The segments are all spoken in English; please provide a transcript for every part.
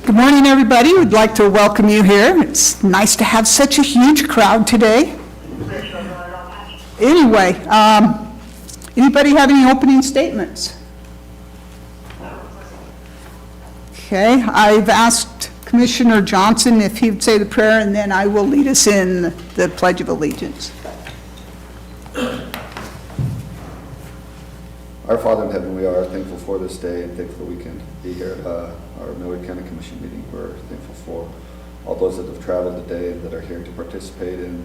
Good morning, everybody. We'd like to welcome you here. It's nice to have such a huge crowd today. Anyway, anybody have any opening statements? Okay, I've asked Commissioner Johnson if he would say the prayer, and then I will lead us in the Pledge of Allegiance. Our Father in heaven, we are thankful for this day and thankful we can be here at our Millard County Commission meeting. We're thankful for all those that have traveled today and that are here to participate in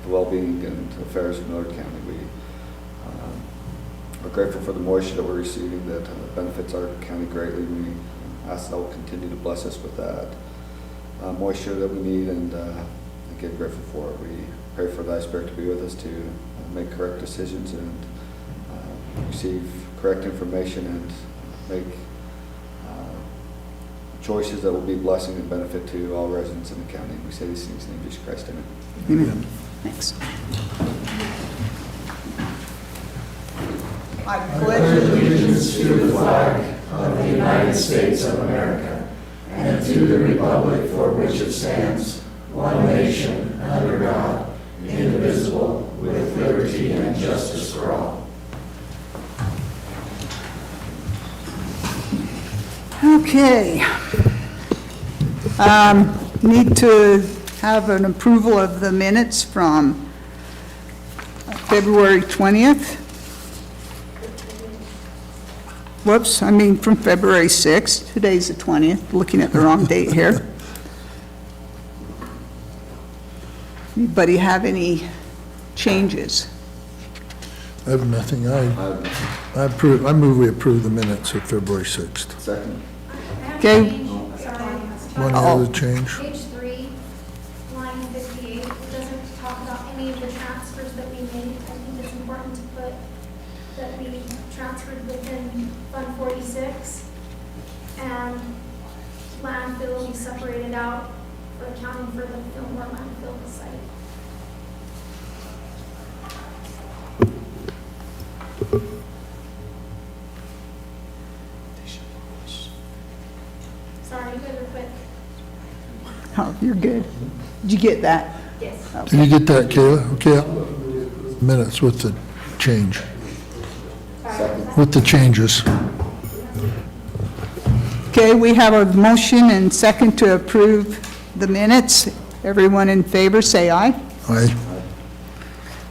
the well-being and affairs of Millard County. We are grateful for the moisture that we're receiving that benefits our county greatly. We ask that will continue to bless us with that moisture that we need, and again, grateful for it. We pray for thy Spirit to be with us to make correct decisions and receive correct information and make choices that will be blessing and benefit to all residents in the county. We say these things in the name of Jesus Christ. Amen. Amen. Thanks. I pledge allegiance to the flag of the United States of America and to the republic for which it stands, one nation, under God, indivisible, with liberty and justice for all. Okay. Need to have an approval of the minutes from February 20th. Whoops, I mean from February 6th. Today's the 20th, looking at the wrong date here. Anybody have any changes? I have nothing. I move we approve the minutes of February 6th. Second. Okay. One other change. Page 3, line 58, it doesn't talk about any of the transfers that we made. I think it's important to put that we transferred within Fund 46, and landfill will be separated out for accounting for the Fillmore landfill site. Sorry, you guys are quick. Oh, you're good. Did you get that? Yes. Did you get that, Kayla? Okay. Minutes with the change. With the changes. Okay, we have a motion and second to approve the minutes. Everyone in favor, say aye. Aye.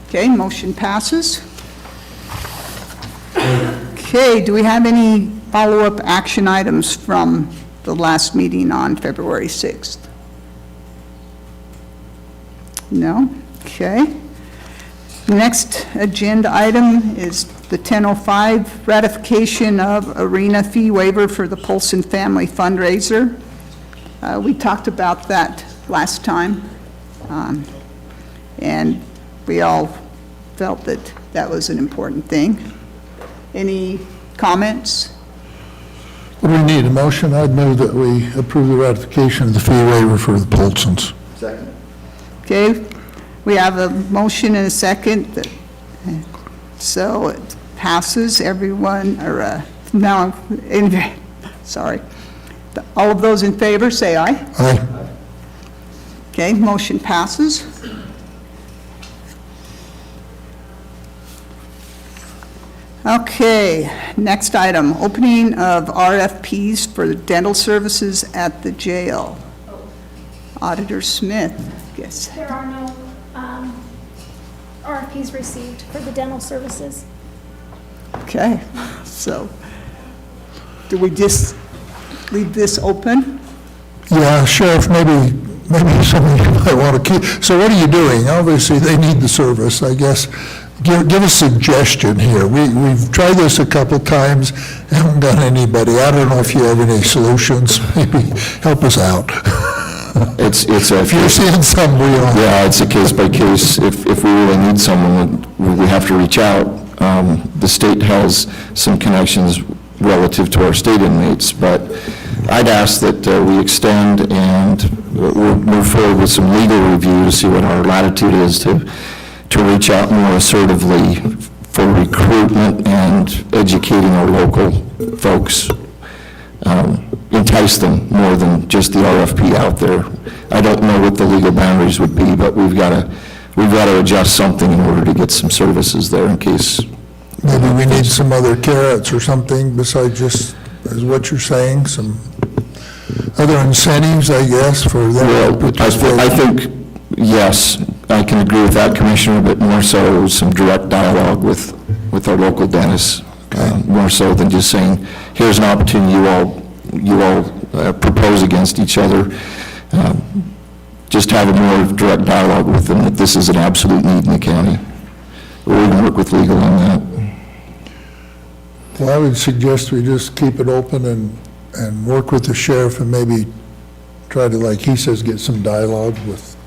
Okay, motion passes. Okay, do we have any follow-up action items from the last meeting on February 6th? No? Okay. Next agenda item is the 10:05 ratification of arena fee waiver for the Polson Family Fundraiser. We talked about that last time, and we all felt that that was an important thing. Any comments? What do we need, a motion? I'd move that we approve the ratification of the fee waiver for the Polsons. Second. Okay, we have a motion and a second, so it passes. Everyone, or now, sorry. All of those in favor, say aye. Aye. Okay, motion passes. Okay, next item, opening of RFPs for the dental services at the jail. Auditor Smith, yes. There are no RFPs received for the dental services. Okay, so do we just leave this open? Yeah, Sheriff, maybe somebody might want to keep, so what are you doing? Obviously, they need the service, I guess. Give a suggestion here. We've tried this a couple times, haven't done anybody. I don't know if you have any solutions. Maybe help us out. It's If you're seeing some real. yeah, it's a case by case. If we really need someone, we have to reach out. The state has some connections relative to our state inmates, but I'd ask that we extend and we'll move forward with some legal review to see what our latitude is to reach out more assertively for recruitment and educating our local folks entice them more than just the RFP out there. I don't know what the legal boundaries would be, but we've got to adjust something in order to get some services there in case. Maybe we need some other carrots or something besides just, is what you're saying, some other incentives, I guess, for them to Well, participate. I think, yes, I can agree with that, Commissioner, but more so some direct dialogue with our local dentists, more so than just saying, here's an opportunity, you all propose against each other. Just have a more direct dialogue with them, that this is an absolute need in the county. We can work with legal on that. Well, I would suggest we just keep it open and work with the sheriff and maybe try to, like he says, get some dialogue with,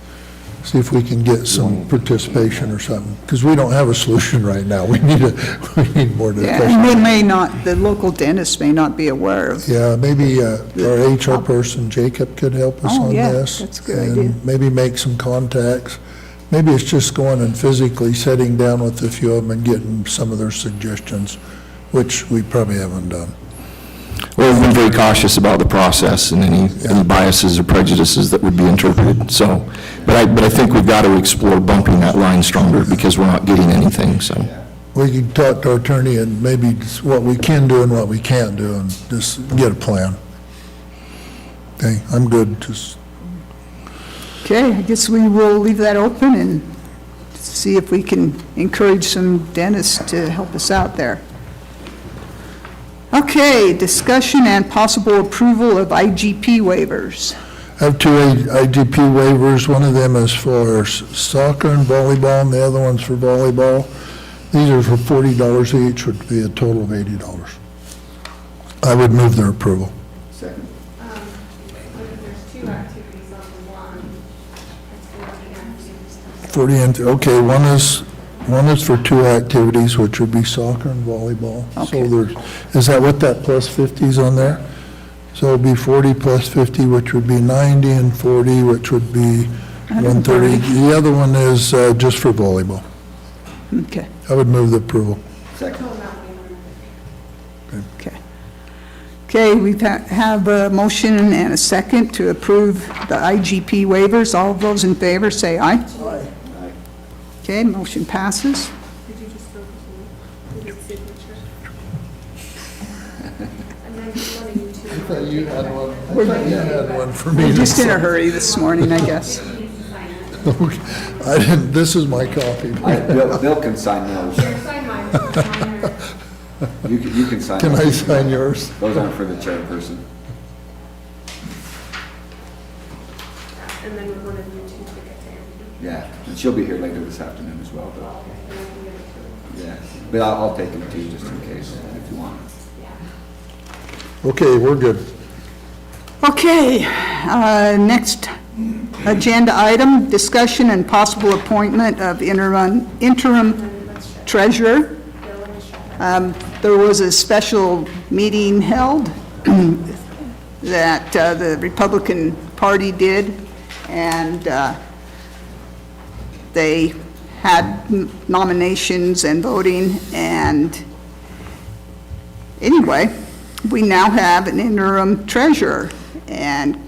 see if we can get some participation or something, because we don't have a solution right now. We need more Yeah, discussion. and they may not, the local dentist may not be aware of. Yeah, maybe our HR person, Jacob, could help us Oh, on yeah, this. that's a good and idea. maybe make some contacts. Maybe it's just going and physically sitting down with a few of them and getting some of their suggestions, which we probably haven't done. Well, we've been very cautious about the process and any biases or prejudices that would be interpreted, so, but I think we've got to explore bumping that line stronger because we're not getting anything, so. We can talk to our attorney and maybe what we can do and what we can't do and just get a plan. Okay, I'm good, just, Okay, I guess we will leave that open and see if we can encourage some dentists to help us out there. Okay, discussion and possible approval of IGP waivers. I have two IGP waivers. One of them is for soccer and volleyball, and the other one's for volleyball. These are for $40 each, which would be a total of $80. I would move their approval. Second. There's two activities on the one. It's 40 and, okay, one is for two activities, which would be soccer and volleyball. Okay. So there's, is that what that plus 50 is on there? So it'd be 40 plus 50, which would be 90, and 40, which would be 130. The other one is just for volleyball. Okay, I would move the approval. Second. okay. Okay, we have a motion and a second to approve the IGP waivers. All of those in favor, say aye. Aye. Okay, motion passes. Did you just focus on the signature? And then one of you two. I thought you had one for me. We're just in a hurry this morning, I guess. I didn't, this is my copy. Bill can sign those. Sign mine. You can sign Can I those. sign yours? Those aren't for the chairperson. And then one of you two to get to Anthony. Yeah, and she'll be here later this afternoon as well, but, And I can give it to her. yeah. But I'll take them too, just in case, if you want. Okay, we're good. Okay, next agenda item, discussion and possible appointment of interim treasurer. There was a special meeting held that the Republican Party did, and they had nominations and voting, and anyway, we now have an interim treasurer, and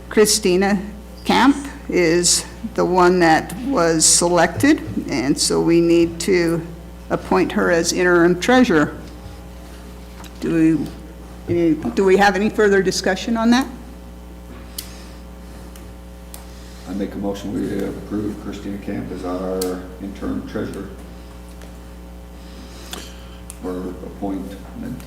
Christina Camp is the one that was selected, and so we need to appoint her as interim treasurer. Do we have any further discussion on that? I make a motion, we approve Christina Camp as our interim treasurer. Or appointment.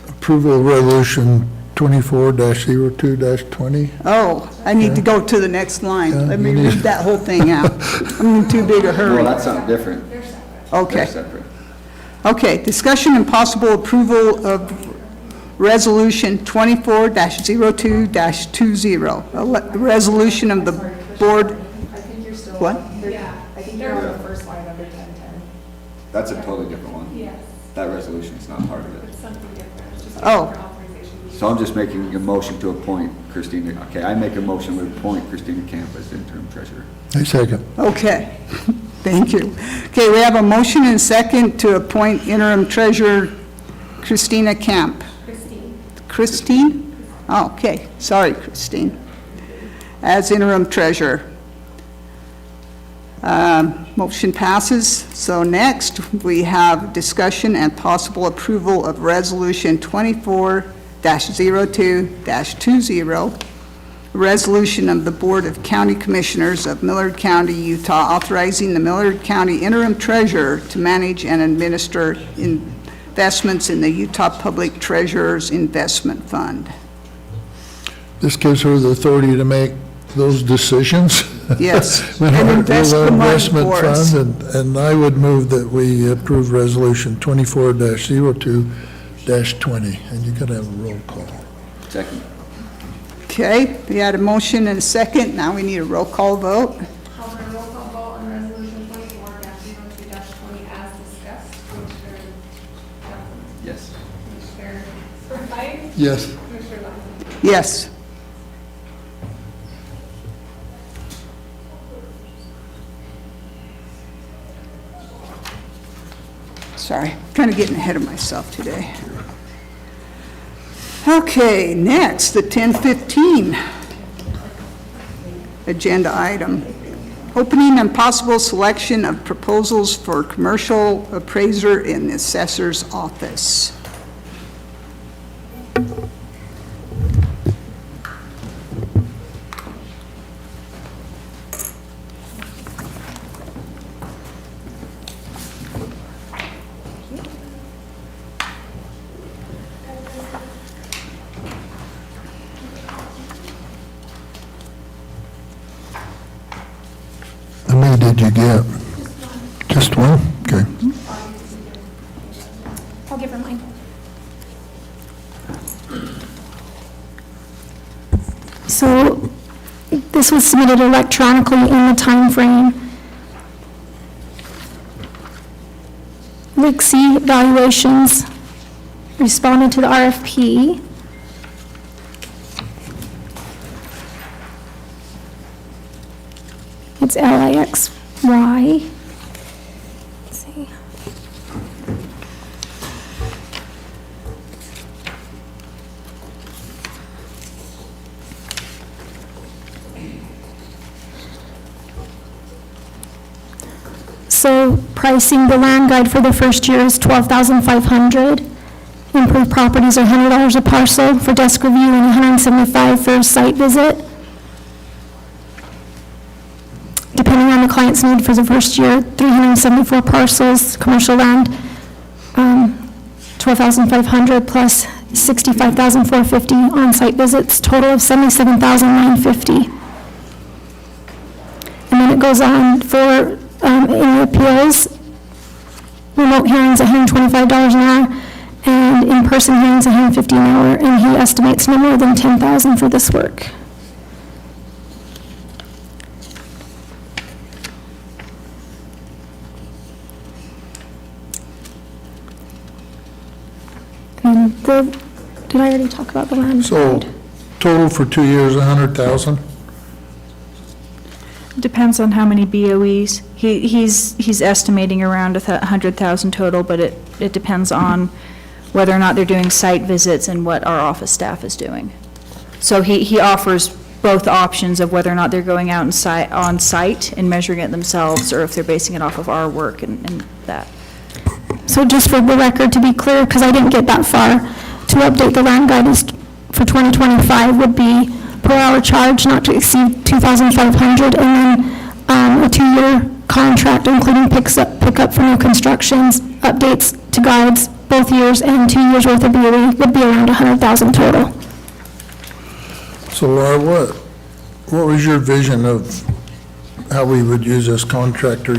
Approval of resolution 24-02-20. Oh, I need to go to the next line. Yeah, Let me you need- read that whole thing out. I'm in too big a No, hurry. that's something different. They're Okay. separate. Okay, discussion and possible approval of Resolution 24-02-20, a resolution of the board, I think you're still. What? I think you're on the first line under 1010. That's a totally different one. Yes. That resolution's not part of it. It's something different, it's just Oh. for authorization. So I'm just making a motion to appoint Christina, okay, I make a motion to appoint Christina Camp as interim treasurer. I second. okay, thank you. Okay, we have a motion and second to appoint interim treasurer Christina Camp. Christine? Oh, okay, sorry, Christine. As interim treasurer. Motion passes. So next, we have discussion and possible approval of Resolution 24-02-20, resolution of the Board of County Commissioners of Millard County, Utah, authorizing the Millard County interim treasurer to manage and administer investments in the Utah Public Treasurer's Investment Fund. This gives her the authority to make those decisions. Yes, With and our invest the money investment for us. fund, and I would move that we approve Resolution 24-02-20, and you can have a roll call. Second. Okay, we had a motion and a second. Now we need a roll call vote. Call for a roll call vote on resolution 24-02-20 as discussed. Commissioner Johnson. Yes. Commissioner White. Yes. Commissioner Lawson. Yes. Sorry, kind of getting ahead of myself today. Okay, next, the 10:15 agenda item. Opening and possible selection of proposals for commercial appraiser in the assessor's office. How many did you get? Just one? Okay. I'll give her mine. So this was submitted electronically in the time frame. Lixie Valuations responded to the RFP. It's LIXY. Let's see. So pricing, the land guide for the first year is $12,500. Improved properties are $100 a parcel for desk review and $175 for a site visit. Depending on the client's need for the first year, 374 parcels, commercial land, 12,500 plus 65,450 on-site visits, total of 77,950. And then it goes on for any appeals, remote hearings, $125 an hour, and in-person hearings, $150 an hour, and he estimates no more than 10,000 for this work. And did I already talk about the land? So guide? total for 2 years, 100,000? Depends on how many BOEs. He's estimating around 100,000 total, but it depends on whether or not they're doing site visits and what our office staff is doing. So he offers both options of whether or not they're going out on site and measuring it themselves, or if they're basing it off of our work and that. So just for the record, to be clear, because I didn't get that far, to update the land guidance for 2025 would be per hour charge not to exceed 2,500, and then a 2-year contract including pickup for new constructions, updates to guides both years, and 2 years worth of BOE would be around 100,000 total. So Laura, what was your vision of how we would use this contractor?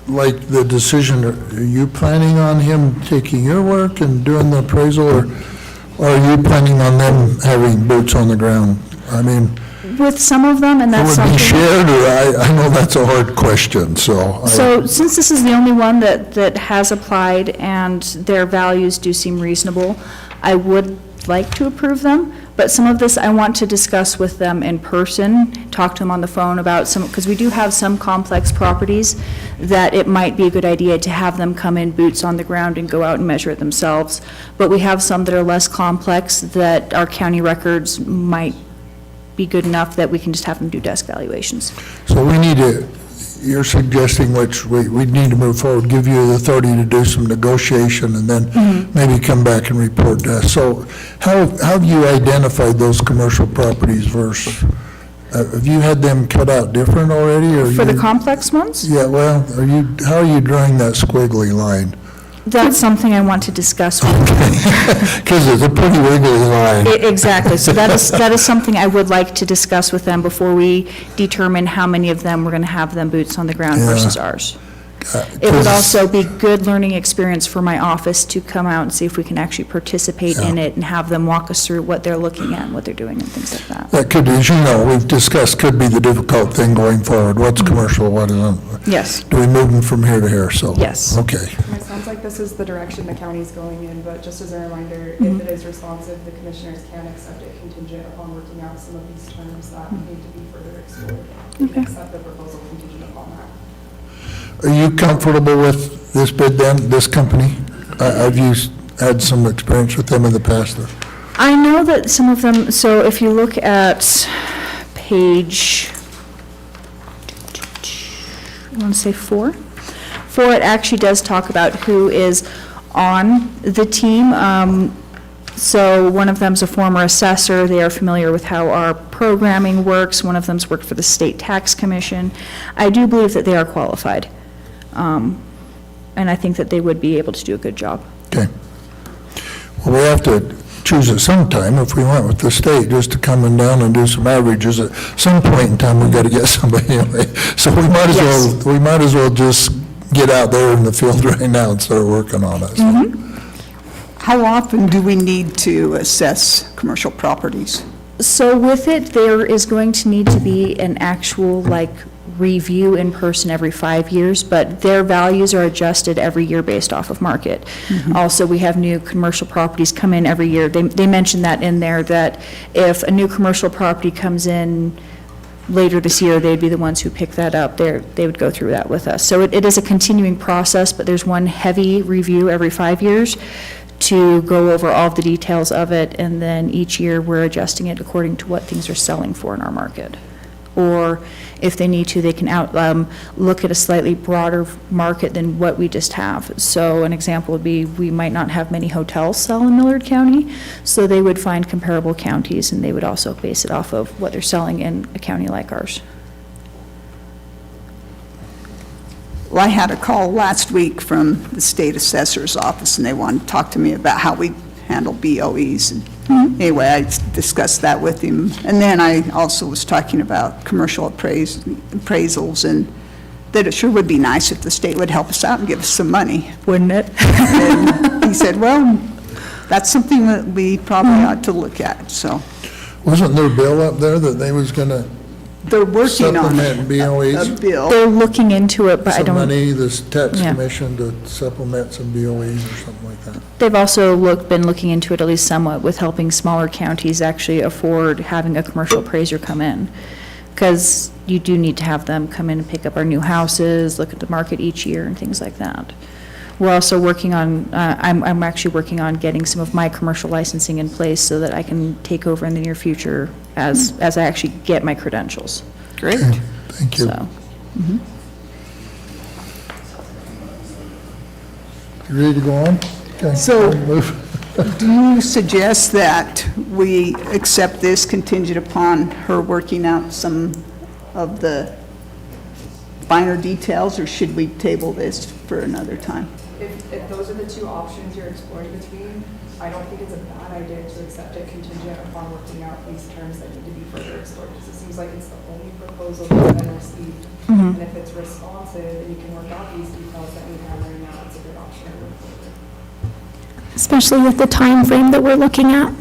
Like the decision, are you planning on him taking your work and doing the appraisal, or are you planning on them having boots on the ground? I mean, With some of them, and it that's would be something. shared, or I know that's a hard question, so. So since this is the only one that has applied and their values do seem reasonable, I would like to approve them, but some of this I want to discuss with them in person, talk to them on the phone about some, because we do have some complex properties that it might be a good idea to have them come in boots on the ground and go out and measure it themselves. But we have some that are less complex that our county records might be good enough that we can just have them do desk valuations. So we need to, you're suggesting, which we need to move forward, give you the authority to do some negotiation and then maybe come back and report to us. So how have you identified those commercial properties versus, have you had them cut out different already? Or For the you- complex ones? Yeah, well, how are you drawing that squiggly line? That's something I want to discuss with them. Because it's a pretty wiggly line. Exactly, so that is something I would like to discuss with them before we determine how many of them we're going to have them boots on the ground Yeah. versus ours. It would also be good learning experience for my office to come out and see if we can actually participate in it and have them walk us through what they're looking at, what they're doing and things like that. That could, as you know, we've discussed, could be the difficult thing going forward. What's commercial, what isn't? Yes, Do we move them from here to here, so? Yes. Okay. It sounds like this is the direction the county's going in, but just as a reminder, if it is responsive, the commissioners can accept it contingent upon working out some of these terms that need to be further explored. They can accept the proposal contingent upon that. Are you comfortable with this bid then, this company? Have you had some experience with them in the past? I know that some of them, so if you look at page, I want to say 4, it actually does talk about who is on the team. So one of them's a former assessor. They are familiar with how our programming works. One of them's worked for the State Tax Commission. I do believe that they are qualified. And I think that they would be able to do a good job. Okay. Well, we have to choose at some time, if we went with the state, just to come in down and do some averages. At some point in time, we've got to get somebody anyway. So we might as well just get out there in the field right now and start working on it. So. How often do we need to assess commercial properties? So with it, there is going to need to be an actual, review in person every 5 years, but their values are adjusted every year based off of market. Also, we have new commercial properties come in every year. They mentioned that in there, that if a new commercial property comes in later this year, they'd be the ones who pick that up. They would go through that with us. So it is a continuing process, but there's one heavy review every 5 years to go over all of the details of it, and then each year we're adjusting it according to what things are selling for in our market. Or if they need to, they can look at a slightly broader market than what we just have. So an example would be, we might not have many hotels sell in Millard County, so they would find comparable counties, and they would also base it off of what they're selling in a county like ours. Well, I had a call last week from the state assessor's office, and they wanted to talk to me about how we handle BOEs. And anyway, I discussed that with him. And then I also was talking about commercial appraisals, and that it sure would be nice if the state would help us out and give us some money. Wouldn't it? And he said, well, that's something that we probably ought to look at, so. Wasn't there a bill up there that they was going to They're working on supplement BOEs? a bill. They're looking into it, but I Some don't, money, this tax Yeah. commission to supplement some BOEs or something like that? they've also been looking into it at least somewhat with helping smaller counties actually afford having a commercial appraiser come in. Because you do need to have them come in and pick up our new houses, look at the market each year and things like that. We're also working on, I'm actually working on getting some of my commercial licensing in place so that I can take over in the near future as I actually get my credentials. Great. Thank you. So, You ready to go on? Okay. So- Move. Do you suggest that we accept this contingent upon her working out some of the finer details, or should we table this for another time? If those are the two options you're exploring between, I don't think it's a bad idea to accept it contingent upon working out these terms that need to be further explored, because it seems like it's the only proposal that's been received. And if it's responsive and you can work out these details that we have right now, it's a good option to move forward. Especially with the time frame that we're looking at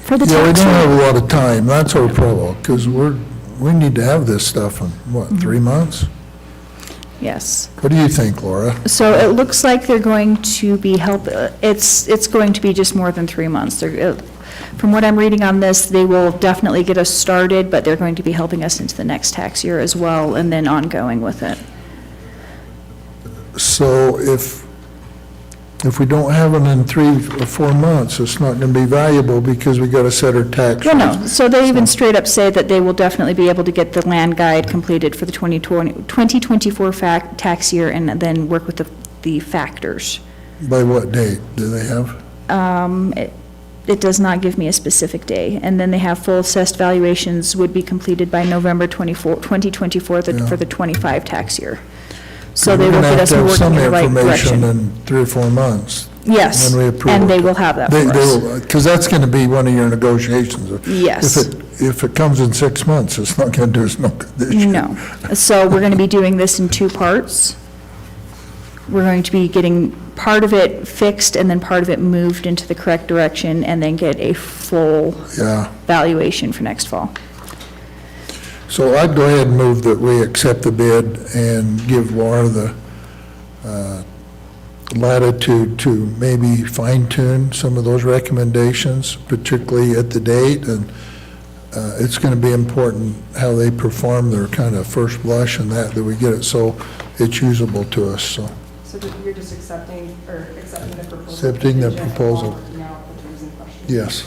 for the Yeah, we tax don't rate. have a lot of time, that's our problem, because we need to have this stuff in, what, 3 months? Yes. What do you think, Laura? So it looks like they're going to be it's going to be just more than 3 months. From what I'm reading on this, they will definitely get us started, but they're going to be helping us into the next tax year as well, and then ongoing with it. So if we don't have them in 3 or 4 months, it's not going to be valuable because we got to set our tax Well, rate. no, so they even straight up say that they will definitely be able to get the land guide completed for the 2024 tax year and then work with the factors. By what date do they have? It does not give me a specific day. And then they have full assessed valuations would be completed by November 2024 for the 25 tax year. So they will get us working in the right We're going to have to have some direction. information in 3 or 4 months. Yes, when we approve and they it. will have that for us. Because that's going to be one of your negotiations. Yes. If it comes in 6 months, it's not going to do us no good this year. No. So we're going to be doing this in 2 parts. We're going to be getting part of it fixed and then part of it moved into the correct direction and then get a full Yeah. valuation for next fall. So I'd go ahead and move that we accept the bid and give Laura the latitude to maybe fine-tune some of those recommendations, particularly at the date. And it's going to be important how they perform their kind of first blush and that we get it so it's usable to us, so. So you're just accepting the proposal? Accepting the contingent proposal. upon working out the terms and questions? Yes.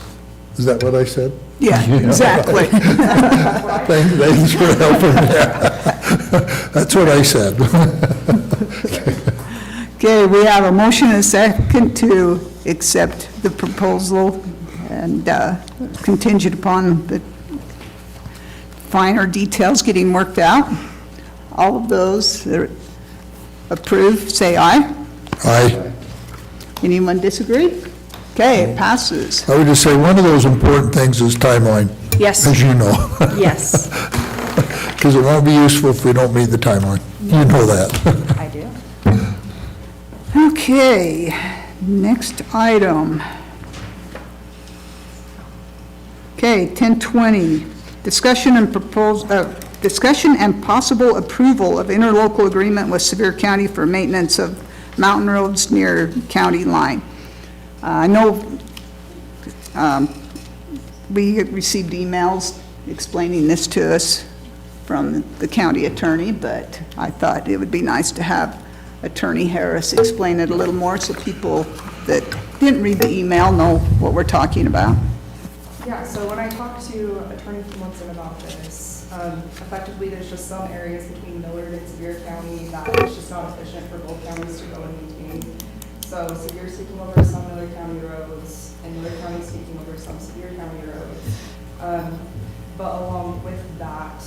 Is that what I said? Yeah, exactly. Thanks for helping me. That's what I said. Okay, we have a motion and a second to accept the proposal and contingent upon the finer details getting worked out. All of those that are approved, say aye. Aye. Anyone disagree? Okay, it passes. I would just say, one of those important things is timeline, Yes, as you know. yes, Because it won't be useful if we don't meet the timeline. You know that. I do. Okay, next item. Okay, 1020, discussion and possible approval of interlocal agreement with Sevier County for maintenance of mountain roads near county line. I know we received emails explaining this to us from the county attorney, but I thought it would be nice to have Attorney Harris explain it a little more so people that didn't read the email know what we're talking about. Yeah, so when I talked to Attorney Munson about this, effectively there's just some areas between Millard and Sevier County that it's just not efficient for both counties to go and maintain. So Sevier's taking over some Millard County roads, and Millard County's taking over some Sevier County roads. But along with that,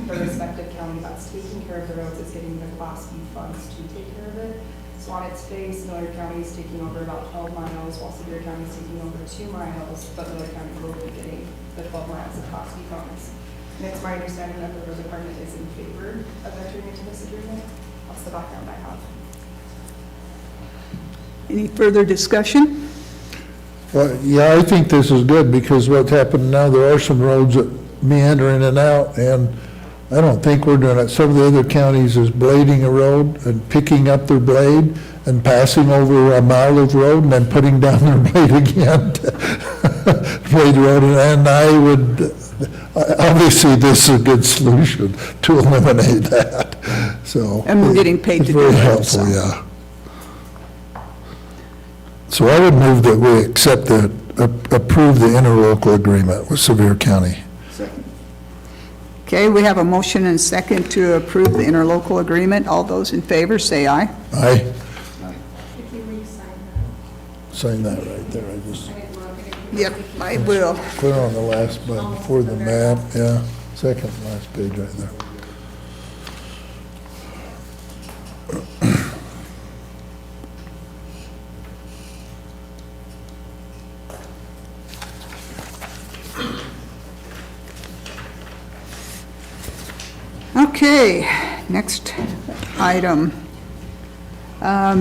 the respective county that's taking care of the roads is getting the Class B funds to take care of it. So on its face, Millard County is taking over about 12 miles, while Sevier County is taking over 2 miles, but Millard County will be getting the 12 miles of Class B funds. And it's my understanding that the road department is in favor of entering into this agreement. That's the background I have. Any further discussion? Well, yeah, I think this is good, because what's happening now, there are some roads that meander in and out, and I don't think we're doing it. Some of the other counties is blading a road and picking up their blade and passing over a mile of road and then putting down their blade again to blade the road. And I would, obviously, this is a good solution to eliminate that, so. And we're getting paid to do It's it, very helpful, so. yeah. So I would move that we accept approve the interlocal agreement with Sevier County. Okay, we have a motion and second to approve the interlocal agreement. All those in favor, say aye. Aye. If you re-sign that, Sign that right there, I just, I didn't look, Yep, I will. clear on the last button before the map, yeah, second last page right there. Okay, next item.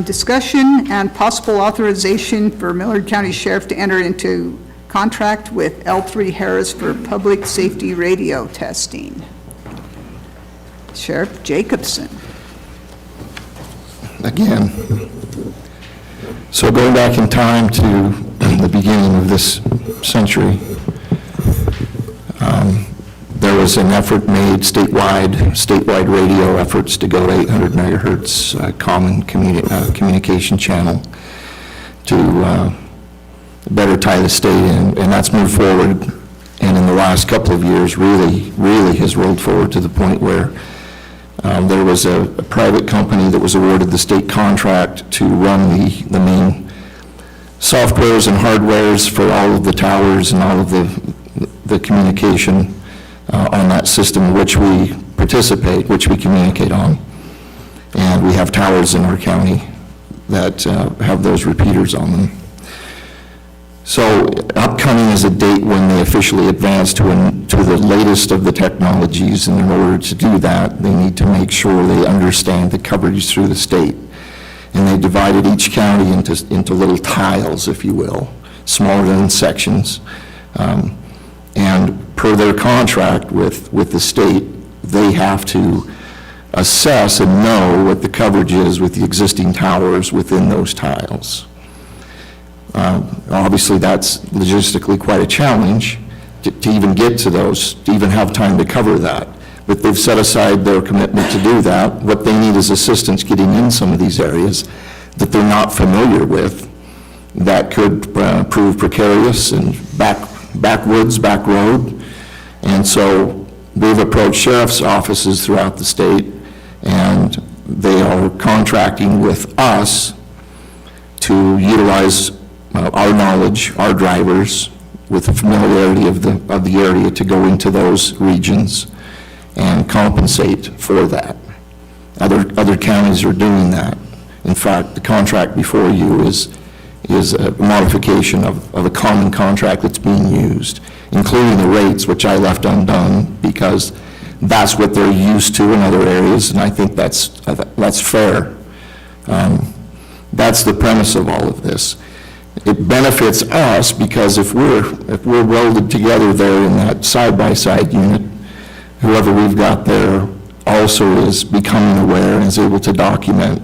Discussion and possible authorization for Millard County Sheriff to enter into contract with L3 Harris for public safety radio testing. Sheriff Jacobson. again. So going back in time to the beginning of this century, there was an effort made statewide radio efforts to go to 800 megahertz common communication channel to better tie the state in, and that's moved forward, and in the last couple of years really has rolled forward to the point where there was a private company that was awarded the state contract to run the main softwares and hardwares for all of the towers and all of the communication on that system which we participate, which we communicate on. And we have towers in our county that have those repeaters on them. So upcoming is a date when they officially advance to the latest of the technologies, and in order to do that, they need to make sure they understand the coverage through the state. And they divided each county into little tiles, if you will, smaller than sections. And per their contract with the state, they have to assess and know what the coverage is with the existing towers within those tiles. Obviously, that's logistically quite a challenge to even get to those, to even have time to cover that. But they've set aside their commitment to do that. What they need is assistance getting in some of these areas that they're not familiar with, that could prove precarious and backwoods, back road. And so we've approached sheriff's offices throughout the state, and they are contracting with us to utilize our knowledge, our drivers, with the familiarity of the area to go into those regions and compensate for that. Other counties are doing that. In fact, the contract before you is a modification of a common contract that's being used, including the rates, which I left undone because that's what they're used to in other areas, and I think that's fair. That's the premise of all of this. It benefits us because if we're welded together there in that side-by-side unit, whoever we've got there also is becoming aware and is able to document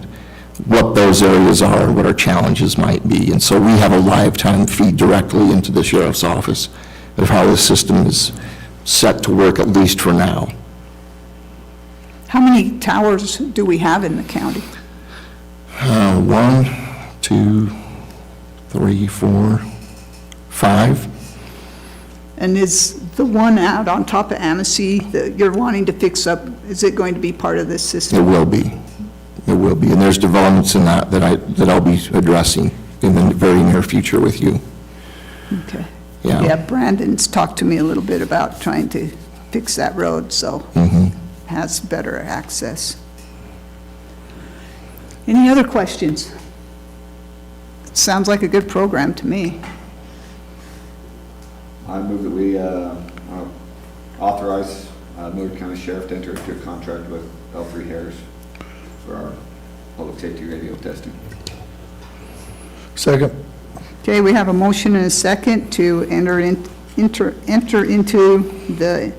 what those areas are, what our challenges might be. And so we have a lifetime feed directly into the sheriff's office of how the system is set to work, at least for now. How many towers do we have in the county? 1, 2, 3, 4, 5. And is the one out on top of Amity that you're wanting to fix up, is it going to be part of this It system? will be. It will be. And there's developments in that I'll be addressing in the very near future with you. Okay. Yeah. Yeah, Brandon's talked to me a little bit about trying to fix that road, so has better access. Any other questions? Sounds like a good program to me. I move that we authorize Millard County Sheriff to enter into a contract with L3 Harris for our public safety radio testing. Second. Okay, we have a motion and a second to enter into the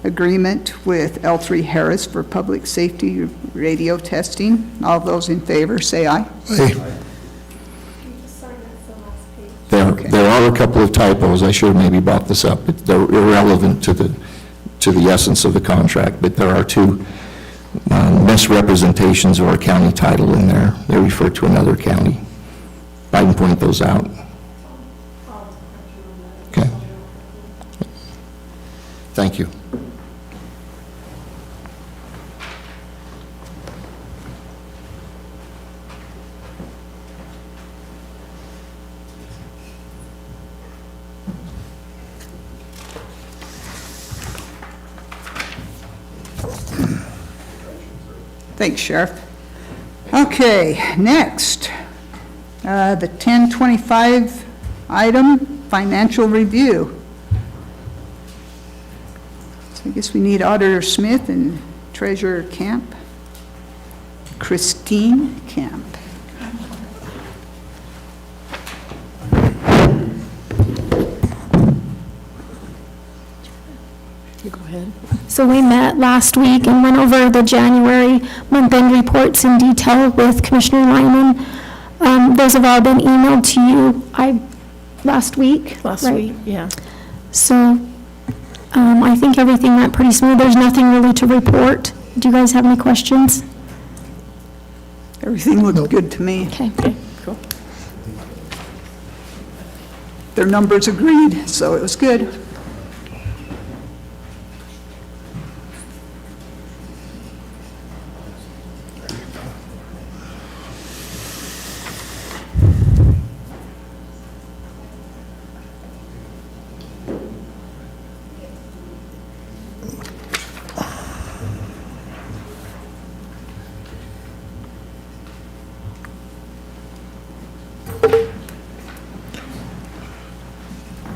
agreement with L3 Harris for public safety radio testing. All those in favor, say aye. Hey, You just signed that's the last page. There are a couple of typos. I should have maybe brought this up, but they're irrelevant to the essence of the contract. But there are 2 misrepresentations of our county title in there. They refer to another county. I can point those out. Okay. Thank you. Thanks, Sheriff. Okay, next, the 1025 item, financial review. So I guess we need Auditor Smith and Treasurer Camp. Christine Camp. So we met last week and went over the January month-end reports in detail with Commissioner Lyman. Those have all been emailed to you, last week. Last right? week, yeah. So, I think everything went pretty smooth. There's nothing really to report. Do you guys have any questions? Everything looked good to me. Okay. Cool. Their numbers agreed, so it was good.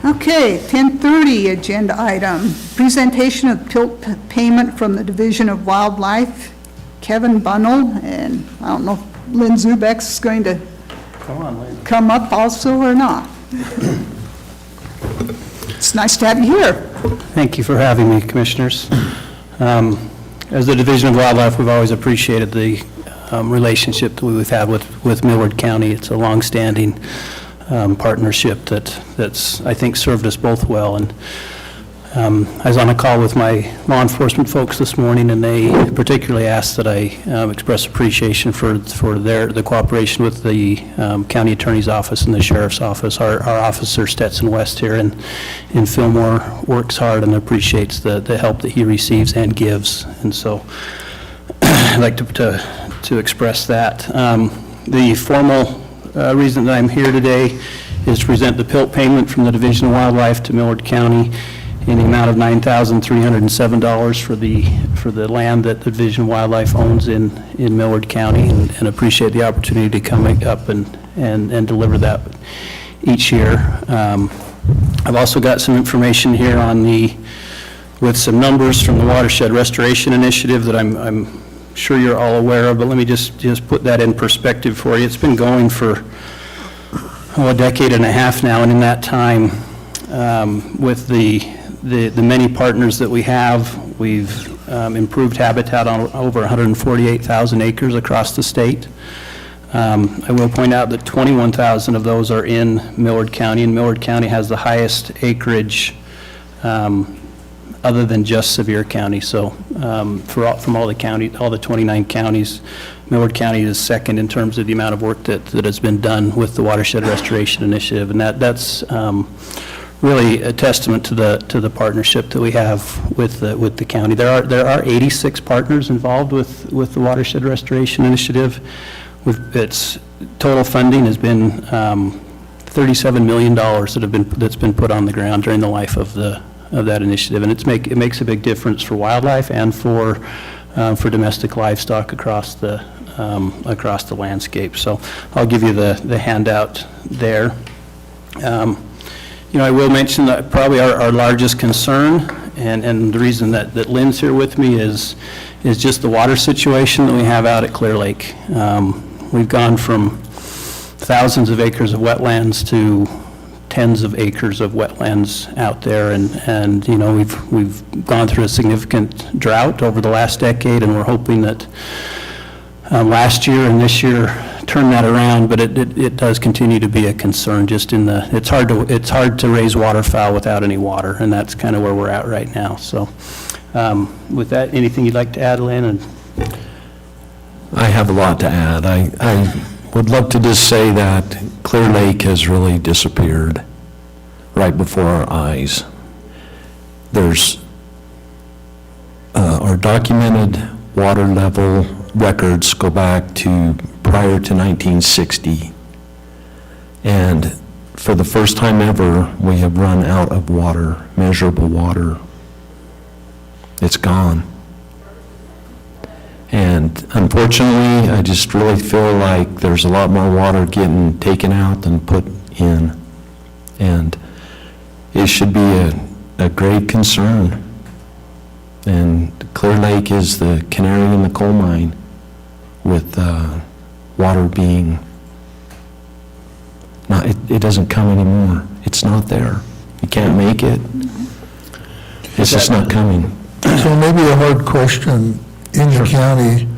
Okay, 10:30, agenda item, presentation of PILT payment from the Division of Wildlife, Kevin Bunnell, and I don't know if Lynn Zubek's going to come up also or not. It's nice to have you here. Thank you for having me, Commissioners. As the Division of Wildlife, we've always appreciated the relationship that we've had with Millard County. It's a longstanding partnership that's, I think, served us both well. And I was on a call with my law enforcement folks this morning, and they particularly asked that I express appreciation for the cooperation with the county attorney's office and the sheriff's office. Our officer Stetson West here in Fillmore works hard and appreciates the help that he receives and gives. And so I'd like to express that. The formal reason that I'm here today is to present the PILT payment from the Division of Wildlife to Millard County in the amount of $9,307 for the land that the Division of Wildlife owns in Millard County, and appreciate the opportunity to come up and deliver that each year. I've also got some information here with some numbers from the Watershed Restoration Initiative that I'm sure you're all aware of, but let me just put that in perspective for you. It's been going for a decade and a half now, and in that time, with the many partners that we have, we've improved habitat on over 148,000 acres across the state. I will point out that 21,000 of those are in Millard County, and Millard County has the highest acreage other than just Sevier County. So from all the 29 counties, Millard County is second in terms of the amount of work that has been done with the Watershed Restoration Initiative, and that's really a testament to the partnership that we have with the county. There are 86 partners involved with the Watershed Restoration Initiative. Its total funding has been $37 million that's been put on the ground during the life of that initiative, and it makes a big difference for wildlife and for domestic livestock across the landscape. So I'll give you the handout there. I will mention that probably our largest concern, and the reason that Lynn's here with me is just the water situation that we have out at Clear Lake. We've gone from thousands of acres of wetlands to tens of acres of wetlands out there, and we've gone through a significant drought over the last decade, and we're hoping that last year and this year turn that around, but it does continue to be a concern. Just it's hard to raise waterfowl without any water, and that's kind of where we're at right now. So with that, anything you'd like to add, Lynn? I have a lot to add. I would love to just say that Clear Lake has really disappeared right before our eyes. There's our documented water level records go back to prior to 1960, and for the first time ever, we have run out of water, measurable water. It's gone. And unfortunately, I just really feel like there's a lot more water getting taken out than put in. And it should be a grave concern. And Clear Lake is the canary in the coal mine with water being, it doesn't come anymore. It's not there. You can't make it. It's just not coming. So maybe a hard question in the county,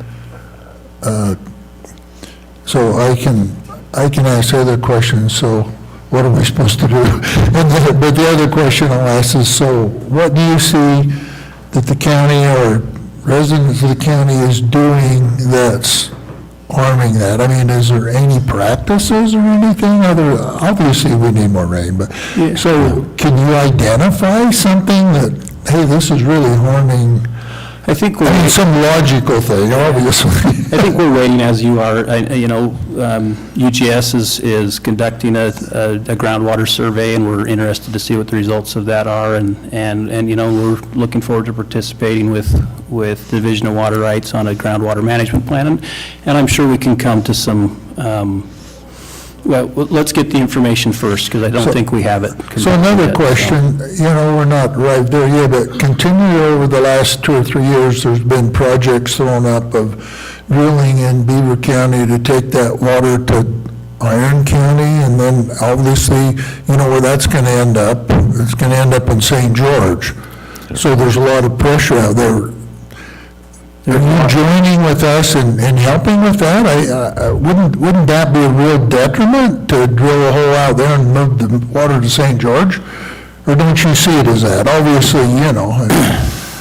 so I can ask other questions, so what are we supposed to do? But the other question I'll ask is, so what do you see that the county or residents of the county is doing that's harming that? I mean, is there any practices or anything other, obviously we need more rain, but, so can you identify something that, hey, this is really harming? I think I mean, some logical thing, obviously. I think we're waiting, as you are, UGS is conducting a groundwater survey, and we're interested to see what the results of that are, and we're looking forward to participating with Division of Water Rights on a groundwater management plan, and I'm sure we can come to some, well, let's get the information first, because I don't think we have it. So another question, we're not right there yet, but continually over the last 2 or 3 years, there's been projects thrown up of drilling in Beaver County to take that water to Iron County, and then obviously, where that's going to end up, it's going to end up in St. George. So there's a lot of pressure out there. Are you joining with us and helping with that? Wouldn't that be a real detriment to drill a hole out there and move the water to St. George? Or don't you see it as that? Obviously,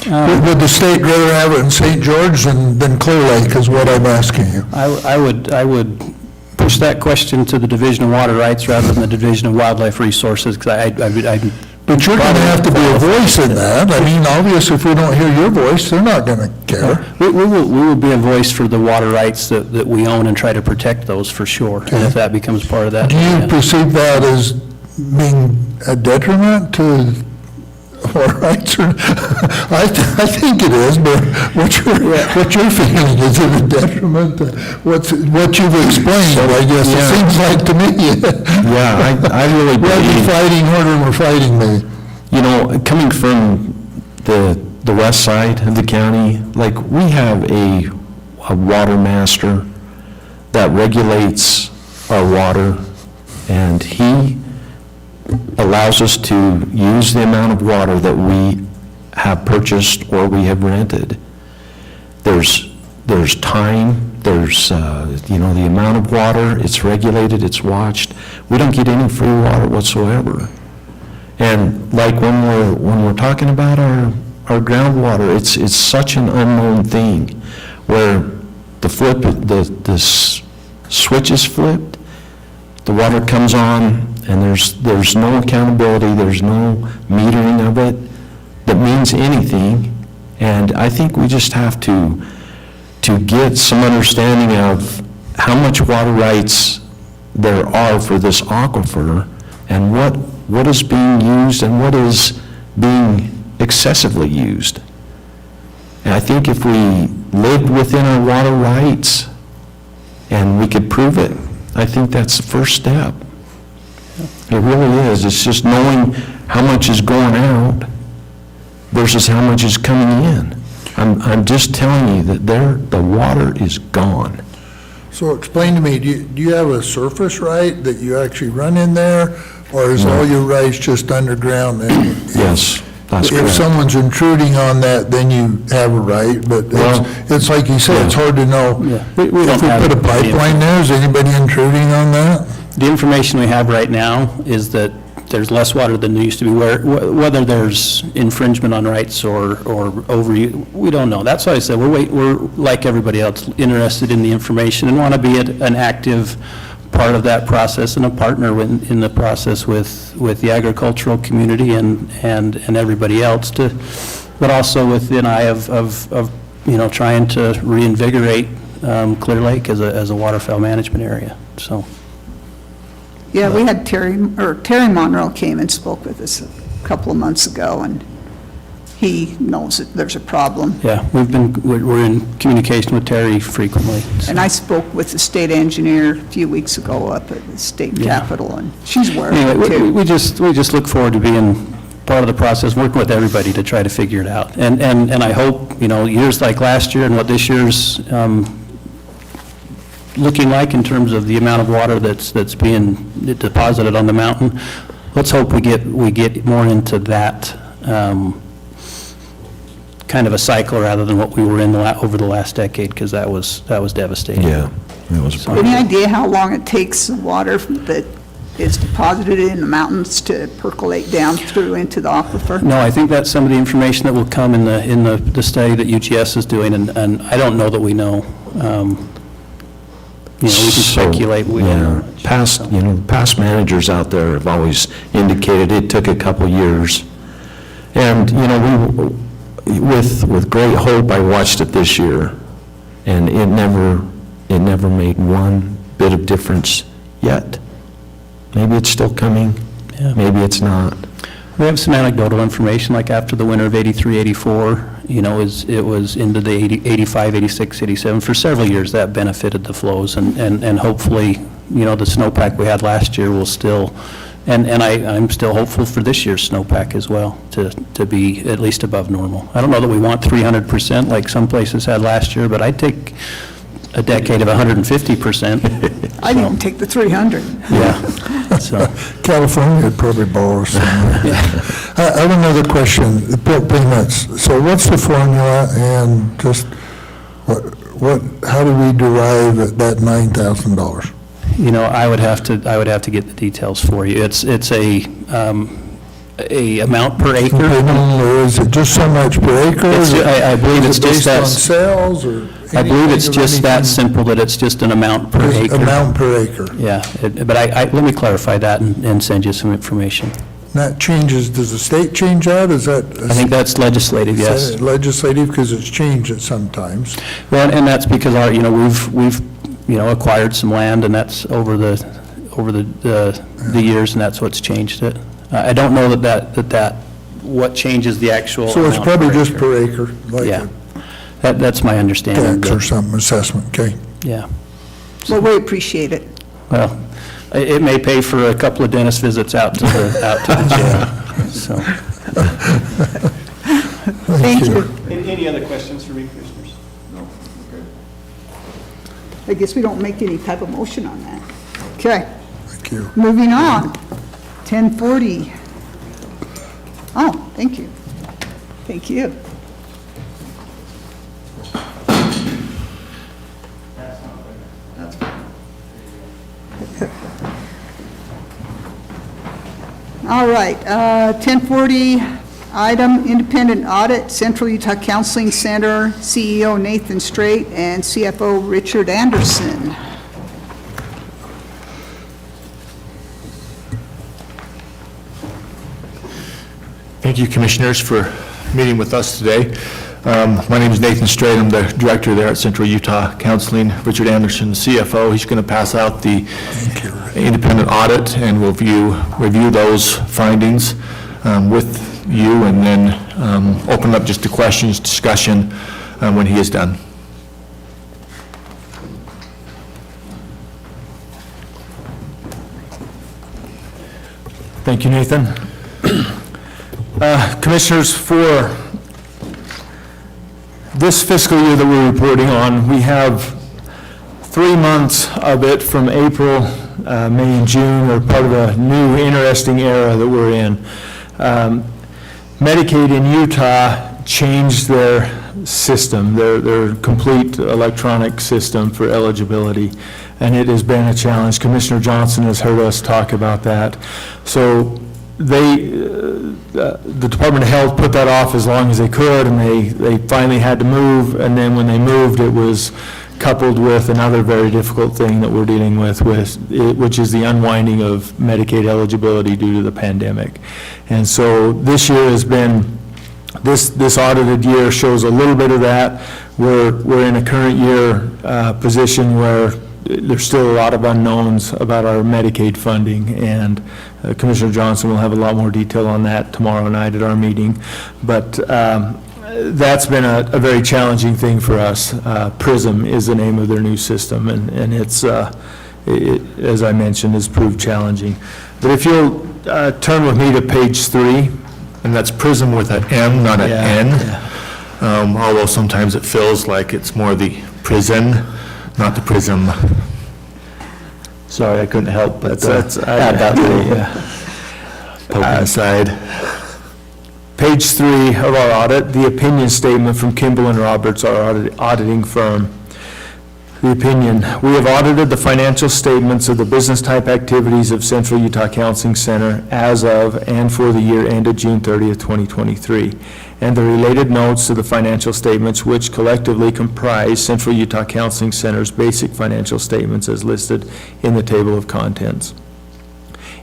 would the state rather have it in St. George than Clear Lake is what I'm asking you? I would push that question to the Division of Water Rights rather than the Division of Wildlife Resources, because But you're going to have to be a voice in that. I mean, obviously, if we don't hear your voice, they're not going to care. We will be a voice for the water rights that we own and try to protect those for sure, and if that becomes part of that. Do you perceive that as being a detriment to water rights? I think it is, but what's your feeling? Is it a detriment to what you've explained, I guess? It seems like to me. Yeah, I really We're believe, fighting harder than we're fighting me. coming from the west side of the county, like, we have a water master that regulates our water, and he allows us to use the amount of water that we have purchased or we have rented. There's time, there's, the amount of water, it's regulated, it's watched. We don't get any free water whatsoever. And like when we're talking about our groundwater, it's such an unknown thing, where the switch is flipped, the water comes on, and there's no accountability, there's no metering of it that means anything. And I think we just have to get some understanding of how much water rights there are for this aquifer, and what is being used and what is being excessively used. And I think if we lived within our water rights and we could prove it, I think that's the first step. It really is. It's just knowing how much is going out versus how much is coming in. I'm just telling you that the water is gone. So explain to me, do you have a surface right that you actually run in there, or is all your rights just underground? Yes, that's correct. If someone's intruding on that, then you have a right, but it's like you said, it's hard to know. Yeah. If we put a pipeline there, is anybody intruding on that? The information we have right now is that there's less water than there used to be. Whether there's infringement on rights or overuse, we don't know. That's why I said we're like everybody else, interested in the information and want to be an active part of that process and a partner in the process with the agricultural community and everybody else, but also with an eye of trying to reinvigorate Clear Lake as a waterfowl management area. So. Yeah, we had Terry Monroe came and spoke with us a couple of months ago, and he knows that there's a problem. Yeah, we're in communication with Terry frequently. So. And I spoke with the state engineer a few weeks ago up at the state capitol, and she's aware of it too. We just look forward to being part of the process, working with everybody to try to figure it out. And I hope, years like last year and what this year's looking like in terms of the amount of water that's being deposited on the mountain, let's hope we get more into that kind of a cycle rather than what we were in over the last decade, because that was devastating. Yeah, that was a Any idea how long it takes the water that is deposited in the mountains to percolate down through into the aquifer? No, I think that's some of the information that will come in the study that UGS is doing, and I don't know that we know. We can speculate. We don't know. Past managers out there have always indicated it took a couple years. And, with great hope, I watched it this year, and it never made one bit of difference yet. Maybe it's still coming, Yeah. maybe it's not. We have some anecdotal information, like after the winter of 83, 84, it was into the 85, 86, 87. For several years, that benefited the flows, and hopefully, the snowpack we had last year will still, and I'm still hopeful for this year's snowpack as well, to be at least above normal. I don't know that we want 300% like some places had last year, but I'd take a decade of 150%. I didn't take the 300. Yeah, so. California would probably borrow some. I have another question, the payments. So what's the formula, and just how do we derive at that $9,000? I would have to get the details for you. It's a amount per acre. Or is it just so much per acre? I believe it's just that. Based on sales, or? I believe it's just that simple, that it's just an amount per Just acre. amount per acre. Yeah, but let me clarify that and send you some information. That changes, does the state change that? Is that? I think that's legislative, yes. Legislative, because it's changed it sometimes. Well, and that's because we've acquired some land, and that's over the years, and that's what's changed it. I don't know that what changes the actual So it's amount probably per just acre. per acre, like Yeah, a that's my understanding. tax or some assessment, okay? Yeah. Well, we appreciate it. Well, it may pay for a couple of dentist visits out to the jail, so. Thank you. Any other questions for me, Commissioners? No, okay. I guess we don't make any type of motion on that. Okay, Thank you. moving on. 1040. Oh, thank you. Thank you. All right, 1040, item, independent audit, Central Utah Counseling Center, CEO Nathan Straight and CFO Richard Anderson. Thank you, Commissioners, for meeting with us today. My name is Nathan Straight. I'm the Director there at Central Utah Counseling. Richard Anderson, CFO. He's going to pass out the independent audit, and we'll review those findings with you, and then open up just to questions, discussion when he is done. Thank you, Nathan. Commissioners, for this fiscal year that we're reporting on, we have 3 months of it from April, May, and June are part of a new interesting era that we're in. Medicaid in Utah changed their system, their complete electronic system for eligibility, and it has been a challenge. Commissioner Johnson has heard us talk about that. So the Department of Health put that off as long as they could, and they finally had to move, and then when they moved, it was coupled with another very difficult thing that we're dealing with, which is the unwinding of Medicaid eligibility due to the pandemic. And so this year has been, this audited year shows a little bit of that. We're in a current year position where there's still a lot of unknowns about our Medicaid funding, and Commissioner Johnson will have a lot more detail on that tomorrow night at our meeting. But that's been a very challenging thing for us. PRISM is the name of their new system, and it's, as I mentioned, has proved challenging. But if you'll turn with me to page 3, and that's PRISM with an M, not an N. Although sometimes it feels like it's more the prison, not the prism. Sorry, I couldn't help but add that little aside. Page 3 of our audit, the opinion statement from Kimball and Roberts, our auditing firm. The opinion, we have audited the financial statements of the business-type activities of Central Utah Counseling Center as of and for the year ended June 30th, 2023, and the related notes to the financial statements which collectively comprise Central Utah Counseling Center's basic financial statements as listed in the table of contents.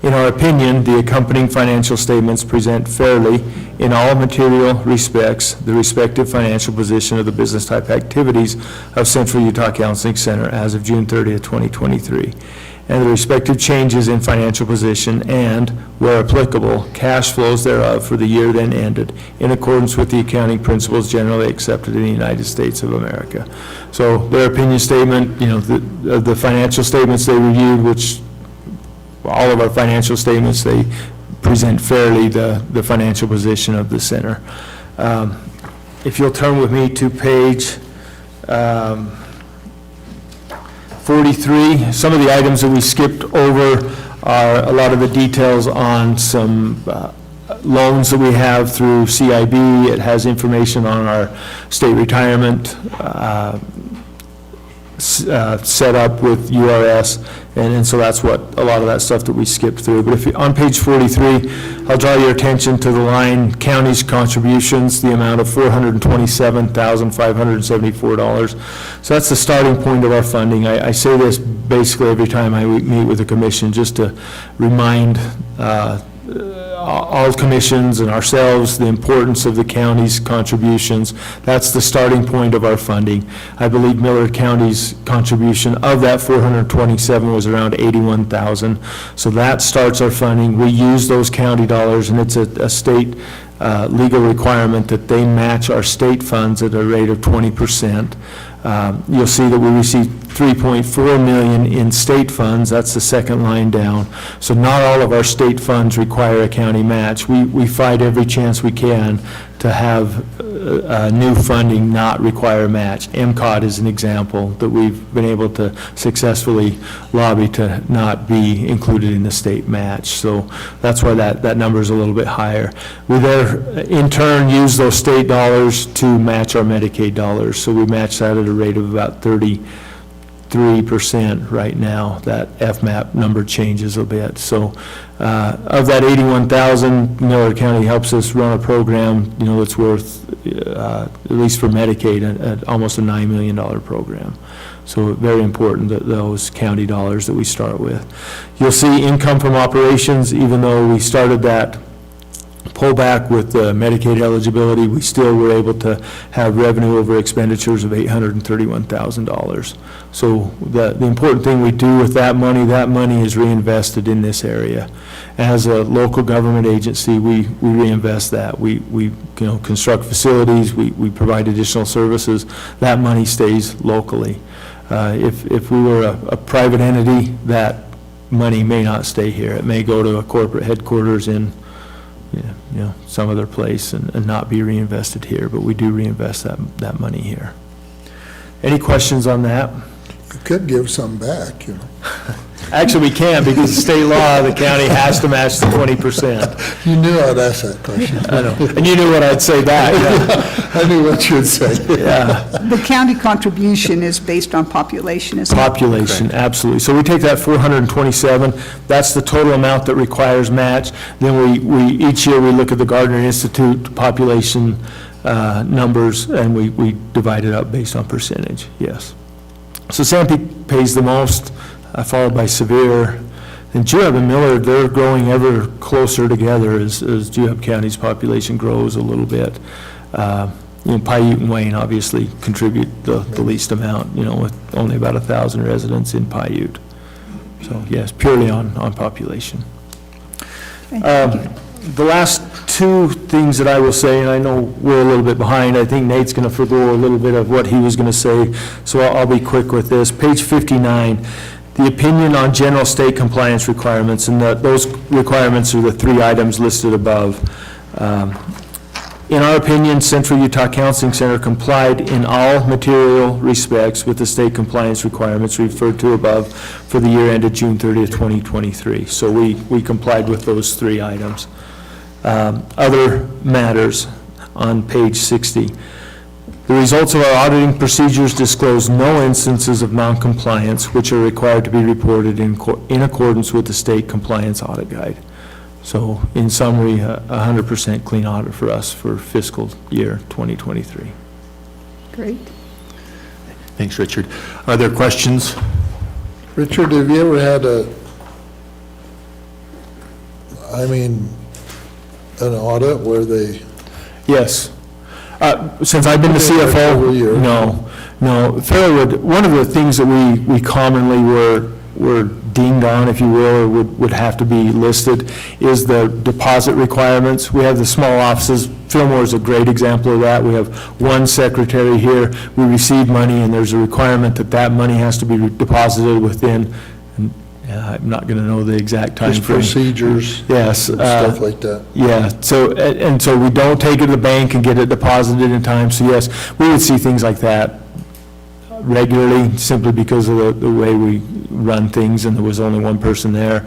In our opinion, the accompanying financial statements present fairly, in all material respects, the respective financial position of the business-type activities of Central Utah Counseling Center as of June 30th, 2023, and the respective changes in financial position and, where applicable, cash flows thereof for the year then ended, in accordance with the accounting principles generally accepted in the United States of America. So their opinion statement, the financial statements they reviewed, which all of our financial statements, they present fairly the financial position of the center. If you'll turn with me to page 43, some of the items that we skipped over are a lot of the details on some loans that we have through CIB. It has information on our state retirement set up with URS, and so that's what a lot of that stuff that we skipped through. But if you, on page 43, I'll draw your attention to the line county's contributions, the amount of $427,574. So that's the starting point of our funding. I say this basically every time I meet with the commission, just to remind all commissions and ourselves the importance of the county's contributions. That's the starting point of our funding. I believe Millard County's contribution of that 427 was around 81,000. So that starts our funding. We use those county dollars, and it's a state legal requirement that they match our state funds at a rate of 20%. You'll see that we received $3.4 million in state funds. That's the second line down. So not all of our state funds require a county match. We fight every chance we can to have new funding not require a match. MCOT is an example that we've been able to successfully lobby to not be included in the state match. So that's why that number is a little bit higher. We there, in turn, use those state dollars to match our Medicaid dollars. So we match that at a rate of about 33% right now. That FMAP number changes a bit. So of that 81,000, Millard County helps us run a program, that's worth, at least for Medicaid, at almost a $9 million program. So very important that those county dollars that we start with. You'll see income from operations, even though we started that pullback with the Medicaid eligibility, we still were able to have revenue over expenditures of $831,000. So the important thing we do with that money is reinvested in this area. As a local government agency, we reinvest that. We construct facilities, we provide additional services. That money stays locally. If we were a private entity, that money may not stay here. It may go to a corporate headquarters in some other place and not be reinvested here, but we do reinvest that money here. Any questions on that? You could give some back, Actually, we can't, because of state law, the county has to match the 20%. You knew I'd ask that question. I know, and you knew what I'd say back. I knew what you'd say. Yeah. The county contribution is based on population, isn't it? Population, absolutely. So we take that 427, that's the total amount that requires match. Then we each year we look at the Gardner Institute population numbers, and we divide it up based on percentage, yes. So Sanpete pays the most, followed by Sevier. And Juab and Millard, they're growing ever closer together as Juab County's population grows a little bit. Paiute and Wayne obviously contribute the least amount, with only about 1,000 residents in Paiute. So yes, purely on population. The last two things that I will say, and I know we're a little bit behind, I think Nate's going to forgo a little bit of what he was going to say, so I'll be quick with this. Page 59, the opinion on general state compliance requirements, and those requirements are the three items listed above. In our opinion, Central Utah Counseling Center complied in all material respects with the state compliance requirements referred to above for the year ended June 30th, 2023. So we complied with those three items. Other matters on page 60. The results of our auditing procedures disclose no instances of noncompliance which are required to be reported in accordance with the state compliance audit guide. So in summary, 100% clean audit for us for fiscal year 2023. Great. Thanks, Richard. Are there questions? Richard, have you ever had an audit where they, Yes. Since I've been the Every year. CFO, no. Fairwood, one of the things that we commonly were dinged on, if you will, or would have to be listed, is the deposit requirements. We have the small offices. Fillmore is a great example of that. We have one secretary here. We receive money, and there's a requirement that that money has to be deposited within, and I'm not going to know the exact time just frame. procedures, Yes. stuff like that? Yeah, so, and so we don't take it to the bank and get it deposited in time, so yes, we would see things like that regularly, simply because of the way we run things, and there was only one person there.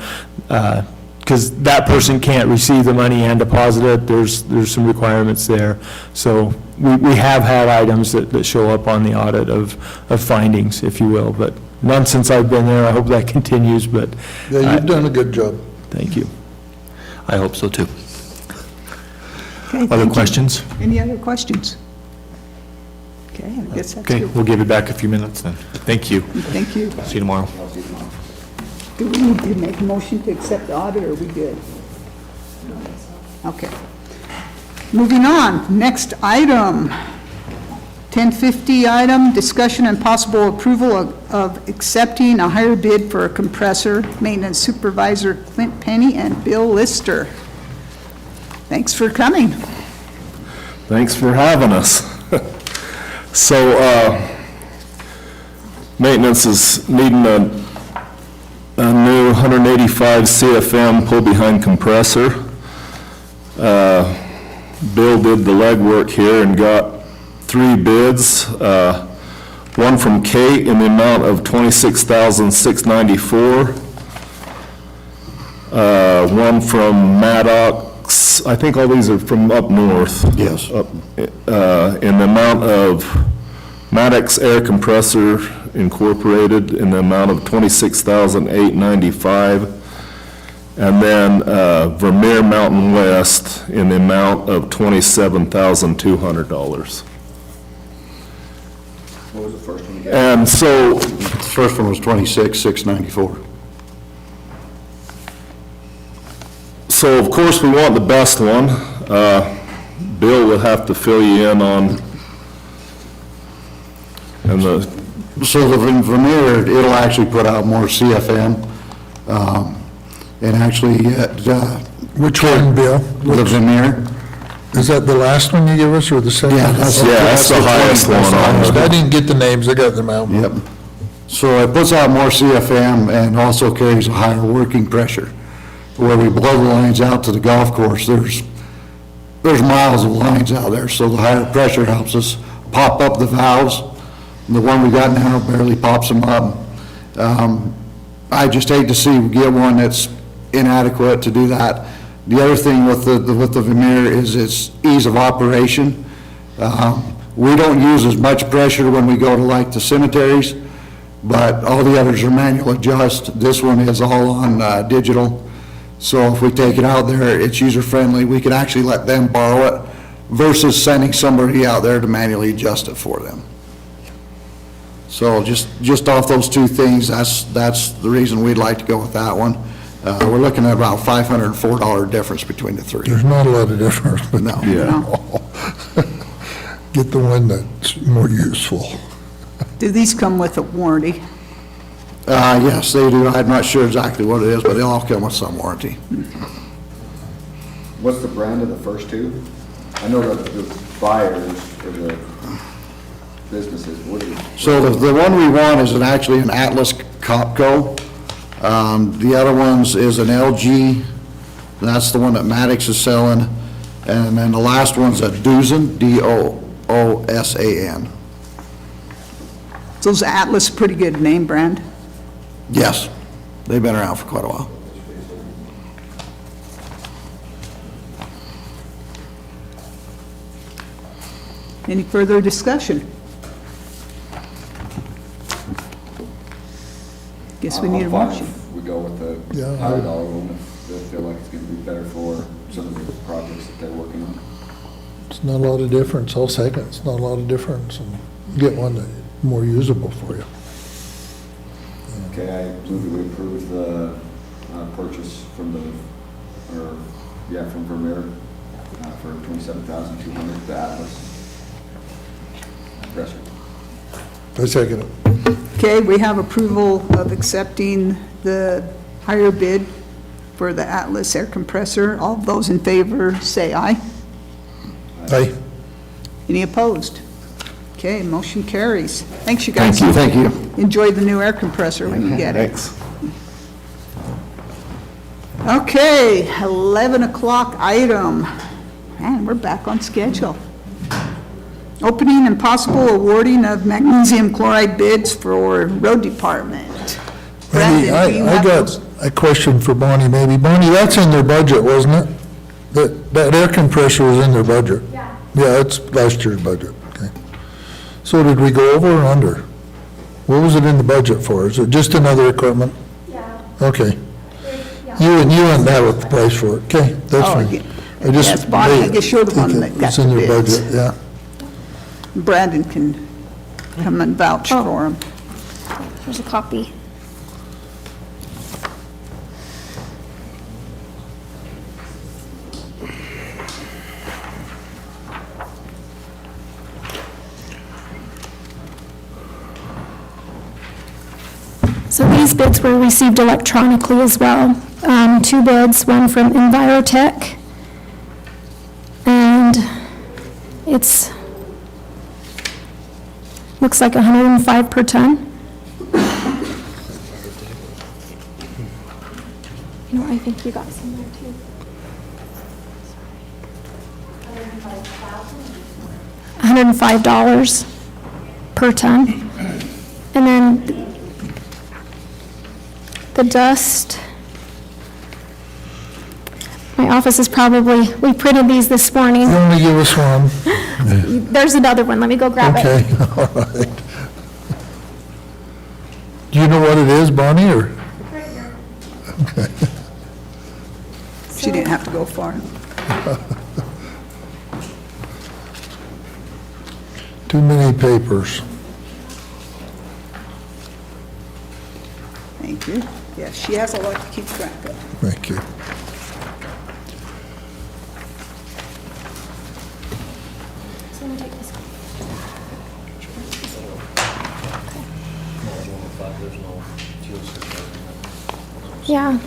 Because that person can't receive the money and deposit it, there's some requirements there. So we have had items that show up on the audit of findings, if you will, but none since I've been there. I hope that continues, but. Yeah, you've done a good job. Thank you. I hope so, too. Okay, Other thank you. questions? Any other questions? Okay, I guess that's Okay, it. we'll give you back a few minutes then. Thank you. Thank you. See you tomorrow. Do we need to make a motion to accept the audit, or are we good? Okay. Moving on, next item, 1050 item, discussion and possible approval of accepting a higher bid for a compressor, maintenance supervisor Clint Penny and Bill Lister. Thanks for coming. Thanks for having us. So, maintenance is needing a new 185 CFM pull-behind compressor. Bill did the legwork here and got 3 bids. One from Kate in the amount of $26,694. One from Maddox, I think all these are from up north. Yes. In the amount of Maddox Air Compressor Incorporated in the amount of $26,895. And then Vermeer Mountain West in the amount of $27,200. What was the first one again? And so, The first one was 26,694. so of course we want the best one. Bill will have to fill you in on, and the, So the Vermeer, it'll actually put out more CFM, and actually, Which one, Bill? the Vermeer. Is that the last one you give us, or the second? Yeah, that's- yeah, that's the highest one on it. I didn't get the names, I got them out. Yep. So it puts out more CFM and also carries a higher working pressure. Where we blow the lines out to the golf course, there's miles of lines out there, so the higher pressure helps us pop up the valves. The one we got now barely pops them up. I just hate to see we get one that's inadequate to do that. The other thing with the Vermeer is its ease of operation. We don't use as much pressure when we go to like the cemeteries, but all the others are manual adjust. This one is all on digital. So if we take it out there, it's user-friendly. We could actually let them borrow it versus sending somebody out there to manually adjust it for them. So just off those 2 things, that's the reason we'd like to go with that one. We're looking at about $504 difference between the 3. There's not a lot of difference, but No. yeah. get the one that's more useful. Do these come with a warranty? Yes, they do. I'm not sure exactly what it is, but they all come with some warranty. What's the brand of the first 2? I know that the buyers or the businesses, what is it? So the one we want is actually an Atlas Copco. The other ones is an LG, that's the one that Maddox is selling. And then the last one's a Doosan, D-O-O-S-A-N. Those Atlas, pretty good name brand. Yes, they've been around for quite a while. Any further discussion? Guess we need a I'm fine motion. if we go with the Yeah, I- higher dollar one, if they feel like it's gonna be better for some of the projects that they're working on. It's not a lot of difference, I'll second, it's not a lot of difference, and get one that's more usable for you. Okay, I move that we approve the purchase from from Vermeer for $27,200, the Atlas compressor. I second it. Okay, we have approval of accepting the higher bid for the Atlas air compressor. All those in favor, say aye. Aye. Any opposed? Okay, motion carries. Thanks, you guys. Thank you. Enjoy the new air compressor when you get it. Thanks. Okay, 11 o'clock item. Man, we're back on schedule. Opening and possible awarding of magnesium chloride bids for road department. Maybe, Brandon, do you I have got those? a question for Bonnie, maybe. Bonnie, that's in their budget, wasn't it? That air compressor was in their budget? Yeah. Yeah, it's last year's budget, okay. So did we go over or under? What was it in the budget for? Is it just another equipment? Yeah. Okay. Yeah. You wouldn't have a price for it, okay, that's Oh, fine. yeah. I just Yes, Bonnie, I guess you're the one think that got It's in the their bids. budget, yeah. Brandon can come and vouch Oh. for him. Here's a copy. So these bids were received electronically as well. Two bids, one from Envirotech, and it's, looks like 105 per ton. You know, I think you got some there too. $105 per ton. And then the dust, my office is probably, we printed these this morning. You only give us one, There's another one, let me go grab it. okay, all right. Do you know what it is, Bonnie, or? She didn't have to go far. Too many papers. Thank you. Yeah, she has a lot to keep track of. Thank you. So I'm gonna take this. Yeah,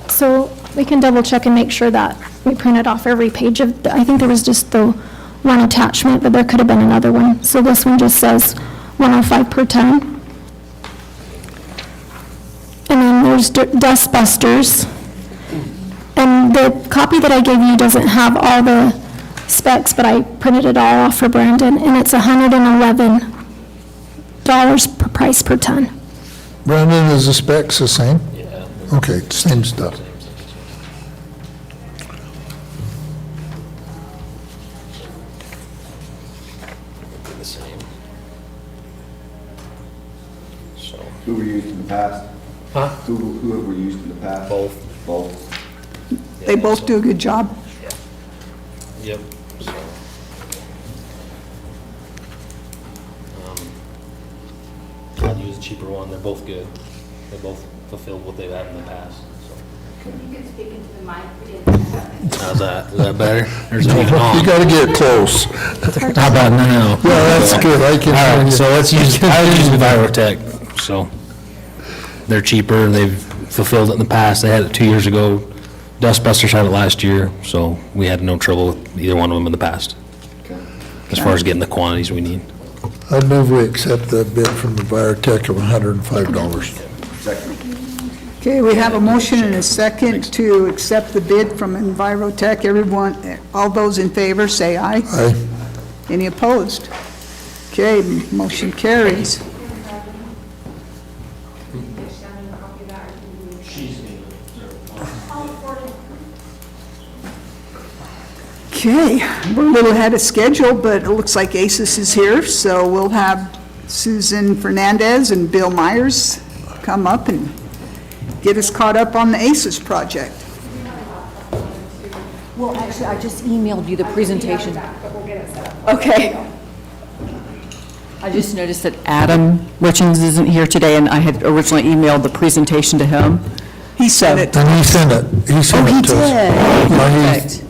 so we can double check and make sure that we printed off every page of, I think there was just the one attachment, but there could have been another one. So this one just says 105 per ton. And then there's dust busters. And the copy that I gave you doesn't have all the specs, but I printed it all off for Brandon, and it's $111 per price per ton. Brandon, is the specs the same? Yeah. Okay, same stuff. The same. So, Who were used in the past? huh? Who have we used in the past? Both. Both. They both do a good job. Yep, so. I'd use a cheaper one, they're both good. They both fulfill what they've had in the past, so. You can speak into the mic. How's that? Is that better? Or is it even You on? gotta get close. How about now? Yeah, that's good, I can All hear right, you. so let's use, I would use Envirotech, so. They're cheaper, they've fulfilled it in the past, they had it 2 years ago. Dustbusters had it last year, so we had no trouble with either one of them in the past, Okay. as far as getting the quantities we need. I'd move we accept the bid from the Envirotech of $105. Second. Okay, we have a motion and a second to accept the bid from Envirotech. Everyone, all those in favor, say aye. Aye. Any opposed? Okay, motion carries. Okay, we're a little ahead of schedule, but it looks like ACES is here, so we'll have Susan Fernandez and Bill Myers come up and get us caught up on the ACES project. Well, actually, I just emailed you the presentation. But we'll get it set up. Okay. I just noticed that Adam Richens isn't here today, and I had originally emailed the presentation to him. He sent it. And he sent it to us. Yeah, Perfect.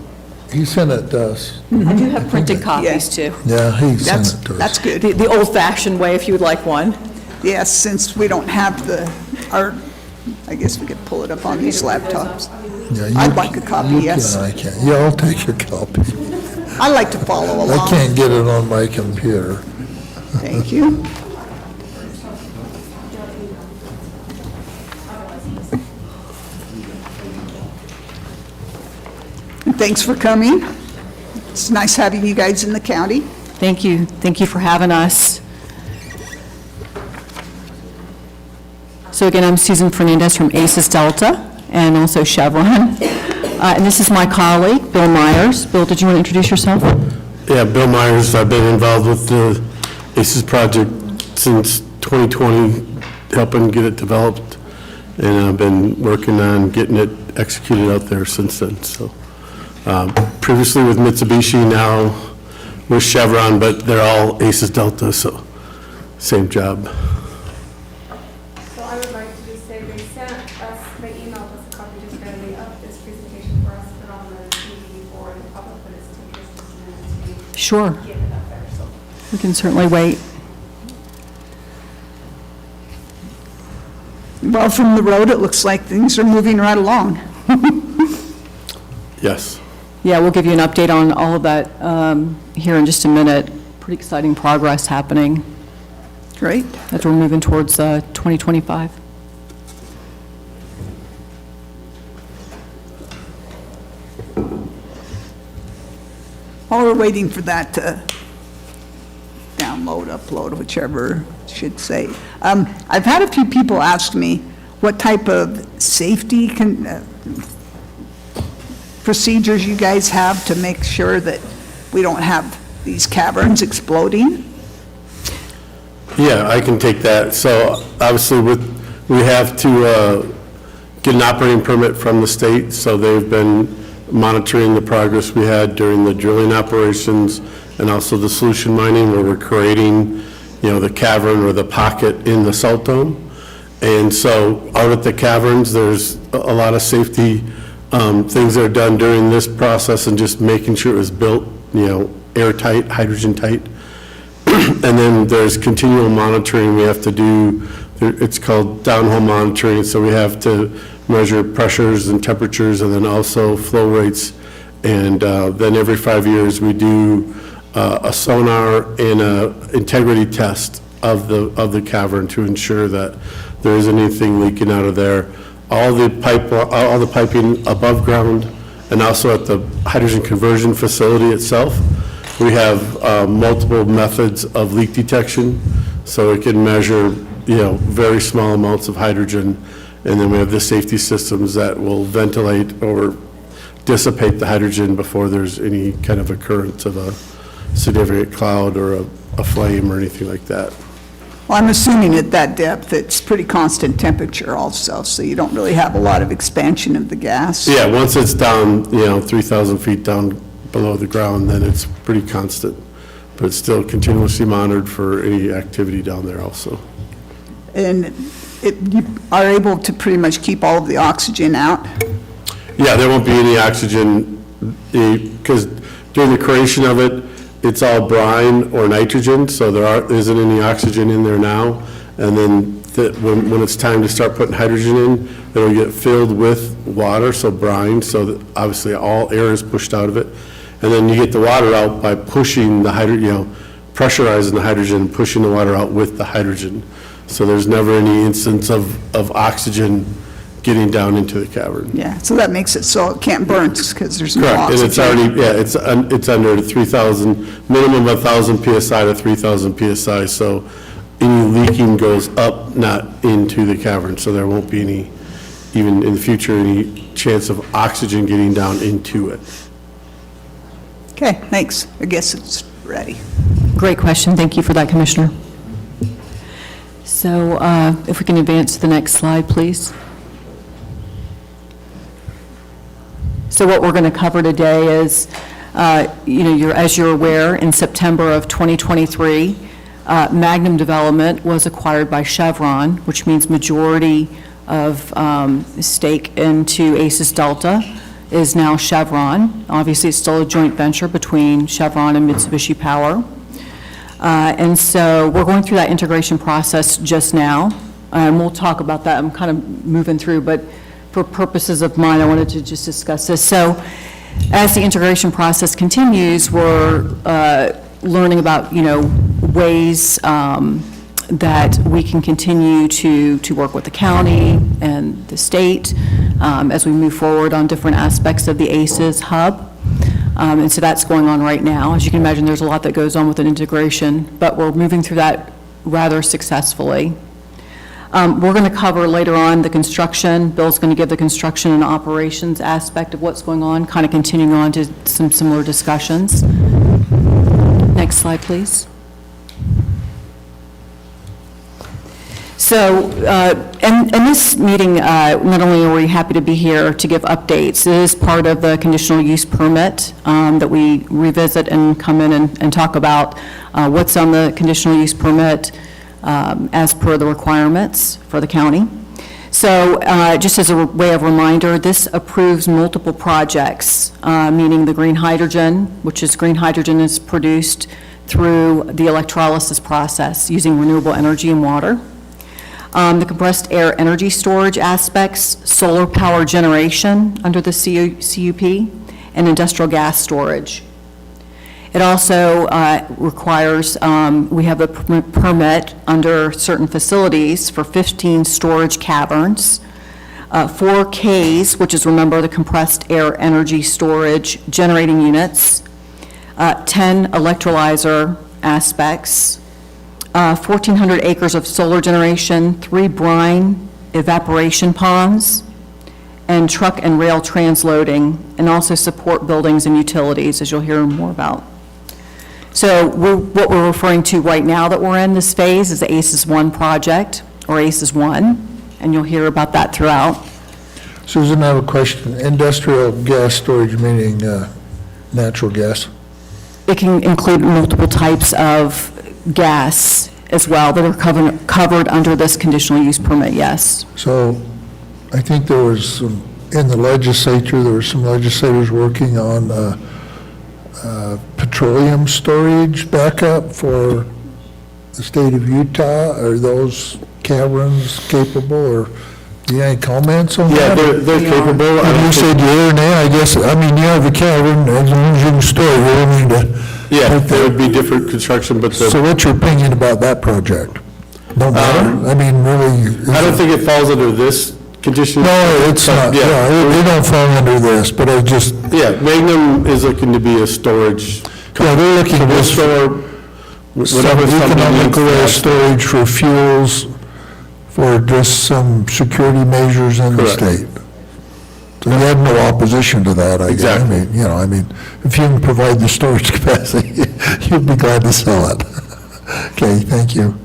he sent it to us. I do have printed copies, too. Yeah, he sent it to us. That's good. The old-fashioned way, if you would like one. Yes, since we don't have I guess we could pull it up on these laptops. Yeah, I'd like a copy, you yes. can, I can. Yeah, I'll take your copy. I like to follow along. I can't get it on my computer. Thank you. And thanks for coming. It's nice having you guys in the county. Thank you. Thank you for having us. So again, I'm Susan Fernandez from ACES Delta and also Chevron. And this is my colleague, Bill Myers. Bill, did you want to introduce yourself? Yeah, Bill Myers. I've been involved with the ACES project since 2020, helping get it developed, and I've been working on getting it executed out there since then. So previously with Mitsubishi, now with Chevron, but they're all ACES Delta, so same job. So I would like to just say they emailed us a copy just barely of this presentation for us to put on the TV for the public, but it's interesting to Sure. get it up there, so. We can certainly wait. Well, from the road, it looks like things are moving right along. Yes. Yeah, we'll give you an update on all of that here in just a minute. Pretty exciting progress happening Great. as we're moving towards 2025. While we're waiting for that to download, upload, whichever it should say, I've had a few people ask me what type of safety procedures you guys have to make sure that we don't have these caverns exploding. Yeah, I can take that. So obviously we have to get an operating permit from the state, so they've been monitoring the progress we had during the drilling operations and also the solution mining where we're creating, the cavern or the pocket in the salt dome. And so out at the caverns, there's a lot of safety things that are done during this process and just making sure it was built, airtight, hydrogen tight. And then there's continual monitoring we have to do. It's called downhole monitoring, so we have to measure pressures and temperatures and then also flow rates. And then every 5 years, we do a sonar and a integrity test of the cavern to ensure that there isn't anything leaking out of there. All the piping above ground and also at the hydrogen conversion facility itself, we have multiple methods of leak detection, so it can measure, very small amounts of hydrogen, and then we have the safety systems that will ventilate or dissipate the hydrogen before there's any kind of occurrence of a significant cloud or a flame or anything like that. Well, I'm assuming at that depth, it's pretty constant temperature also, so you don't really have a lot of expansion of the gas. Yeah, once it's down, 3,000 feet down below the ground, then it's pretty constant, but it's still continuously monitored for any activity down there also. And you are able to pretty much keep all of the oxygen out? Yeah, there won't be any oxygen, because during the creation of it, it's all brine or nitrogen, so there isn't any oxygen in there now. And then when it's time to start putting hydrogen in, it'll get filled with water, so brine, so that obviously all air is pushed out of it. And then you get the water out by pushing the hydrogen, pressurizing the hydrogen and pushing the water out with the hydrogen. So there's never any instance of oxygen getting down into the cavern. Yeah, so that makes it so it can't burn because there's no Correct, oxygen. and it's already, it's under 3,000, minimum 1,000 PSI to 3,000 PSI, so any leaking goes up, not into the cavern, so there won't be any, even in the future, any chance of oxygen getting down into it. Okay, thanks. I guess it's ready. Great question. Thank you for that, Commissioner. So if we can advance to the next slide, please. So what we're going to cover today is, as you're aware, in September of 2023, Magnum Development was acquired by Chevron, which means majority of stake into ACES Delta is now Chevron. Obviously, it's still a joint venture between Chevron and Mitsubishi Power. And so we're going through that integration process just now, and we'll talk about that. I'm kind of moving through, but for purposes of mine, I wanted to just discuss this. So as the integration process continues, we're learning about, ways that we can continue to work with the county and the state as we move forward on different aspects of the ACES hub. And so that's going on right now. As you can imagine, there's a lot that goes on with an integration, but we're moving through that rather successfully. We're going to cover later on the construction. Bill's going to give the construction and operations aspect of what's going on, kind of continuing on to some similar discussions. Next slide, please. So, in this meeting, not only are we happy to be here to give updates, it is part of the conditional use permit that we revisit and come in and talk about what's on the conditional use permit as per the requirements for the county. So, just as a way of reminder, this approves multiple projects, meaning the green hydrogen, which is green hydrogen is produced through the electrolysis process using renewable energy and water. The compressed air energy storage aspects, solar power generation under the CUP, and industrial gas storage. It also requires, we have a permit under certain facilities for 15 storage caverns, 4 Ks, which is, remember, the compressed air energy storage generating units, 10 electrolyzer aspects, 1,400 acres of solar generation, 3 brine evaporation ponds, and truck and rail transloading, and also support buildings and utilities, as you'll hear more about. So what we're referring to right now that we're in this phase is the ACES 1 project, or ACES 1, and you'll hear about that throughout. Susan, I have a question. Industrial gas storage meaning natural gas? It can include multiple types of gas as well that are covered under this conditional use permit, yes. So I think there was some, in the legislature, there were some legislators working on petroleum storage backup for the state of Utah. Are those caverns capable, or do you have any comments on that? Yeah, they're capable. You said you're in there, I guess, I mean, you have a cavern, as long as you can store it, we don't need to. Yeah, there would be different construction, but So what's your opinion about that project? No matter? I mean, really? I don't think it falls under this condition. No, it's not, yeah, they don't fall under this, but I just. Yeah, Magnum is looking to be a storage. Yeah, they're looking to to store whatever economical storage for fuels, for just some security measures in the state. So you have no opposition to that, I guess. Exactly. I mean, if you can provide the storage capacity, you'd be glad to sell it. Okay, thank you.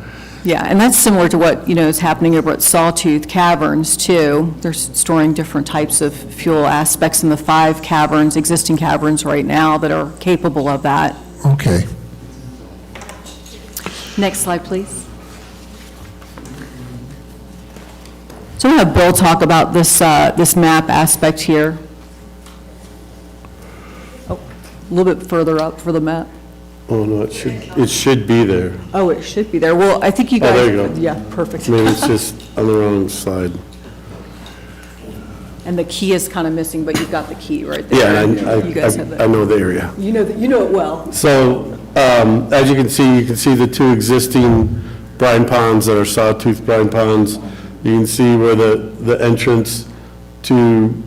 Yeah, and that's similar to what, is happening over at Sawtooth Caverns, too. They're storing different types of fuel aspects in the 5 caverns, existing caverns right now that are capable of that. Okay. Next slide, please. So I'm going to have Bill talk about this, this map aspect here. Oh, a little bit further up for the map. Oh, no, it should be there. Oh, it should be there. Well, I think you guys. Oh, there you go. Yeah, perfect. Maybe it's just on the wrong side. And the key is kind of missing, but you've got the key right there. Yeah, You guys have that. I know the area. You know it well. So, as you can see the 2 existing brine ponds that are sawtooth brine ponds. You can see where the entrance to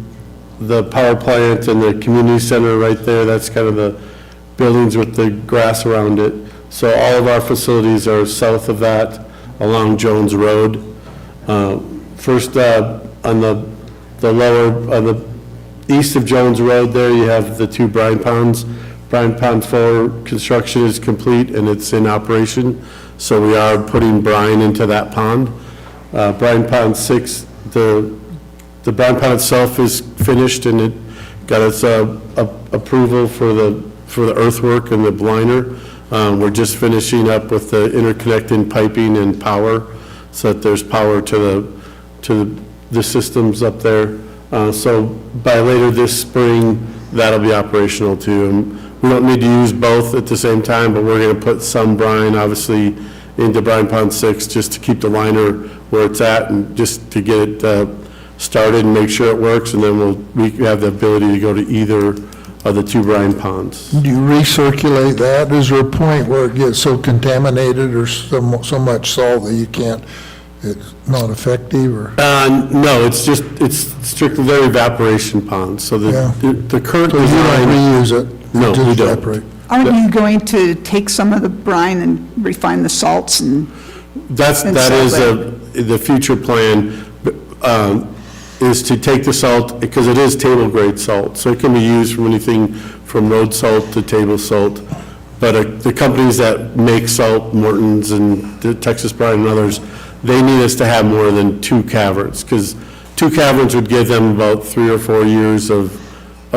the power plant and the community center right there, that's kind of the buildings with the grass around it. So all of our facilities are south of that along Jones Road. First, on the lower, on the east of Jones Road there, you have the 2 brine ponds. Bryan Pond 4 construction is complete and it's in operation, so we are putting brine into that pond. Bryan Pond 6, the brine pond itself is finished and it got its approval for the earthwork and the liner. We're just finishing up with the interconnecting piping and power, so that there's power to the systems up there. So by later this spring, that'll be operational too. And we don't need to use both at the same time, but we're going to put some brine, obviously, into Bryan Pond 6 just to keep the liner where it's at and just to get it started and make sure it works, and then we have the ability to go to either of the two brine ponds. Do you recirculate that? Is there a point where it gets so contaminated or so much salt that you can't, it's not effective, or? No, it's strictly, they're evaporation ponds, so the current So you design. don't reuse it? No, just we don't. evaporate. Aren't you going to take some of the brine and refine the salts and? That is the future plan, is to take the salt, because it is table grade salt, so it can be used from anything from road salt to table salt. But the companies that make salt, Morton's and the Texas Brine and others, they need us to have more than 2 caverns, because 2 caverns would give them about 3 or 4 years of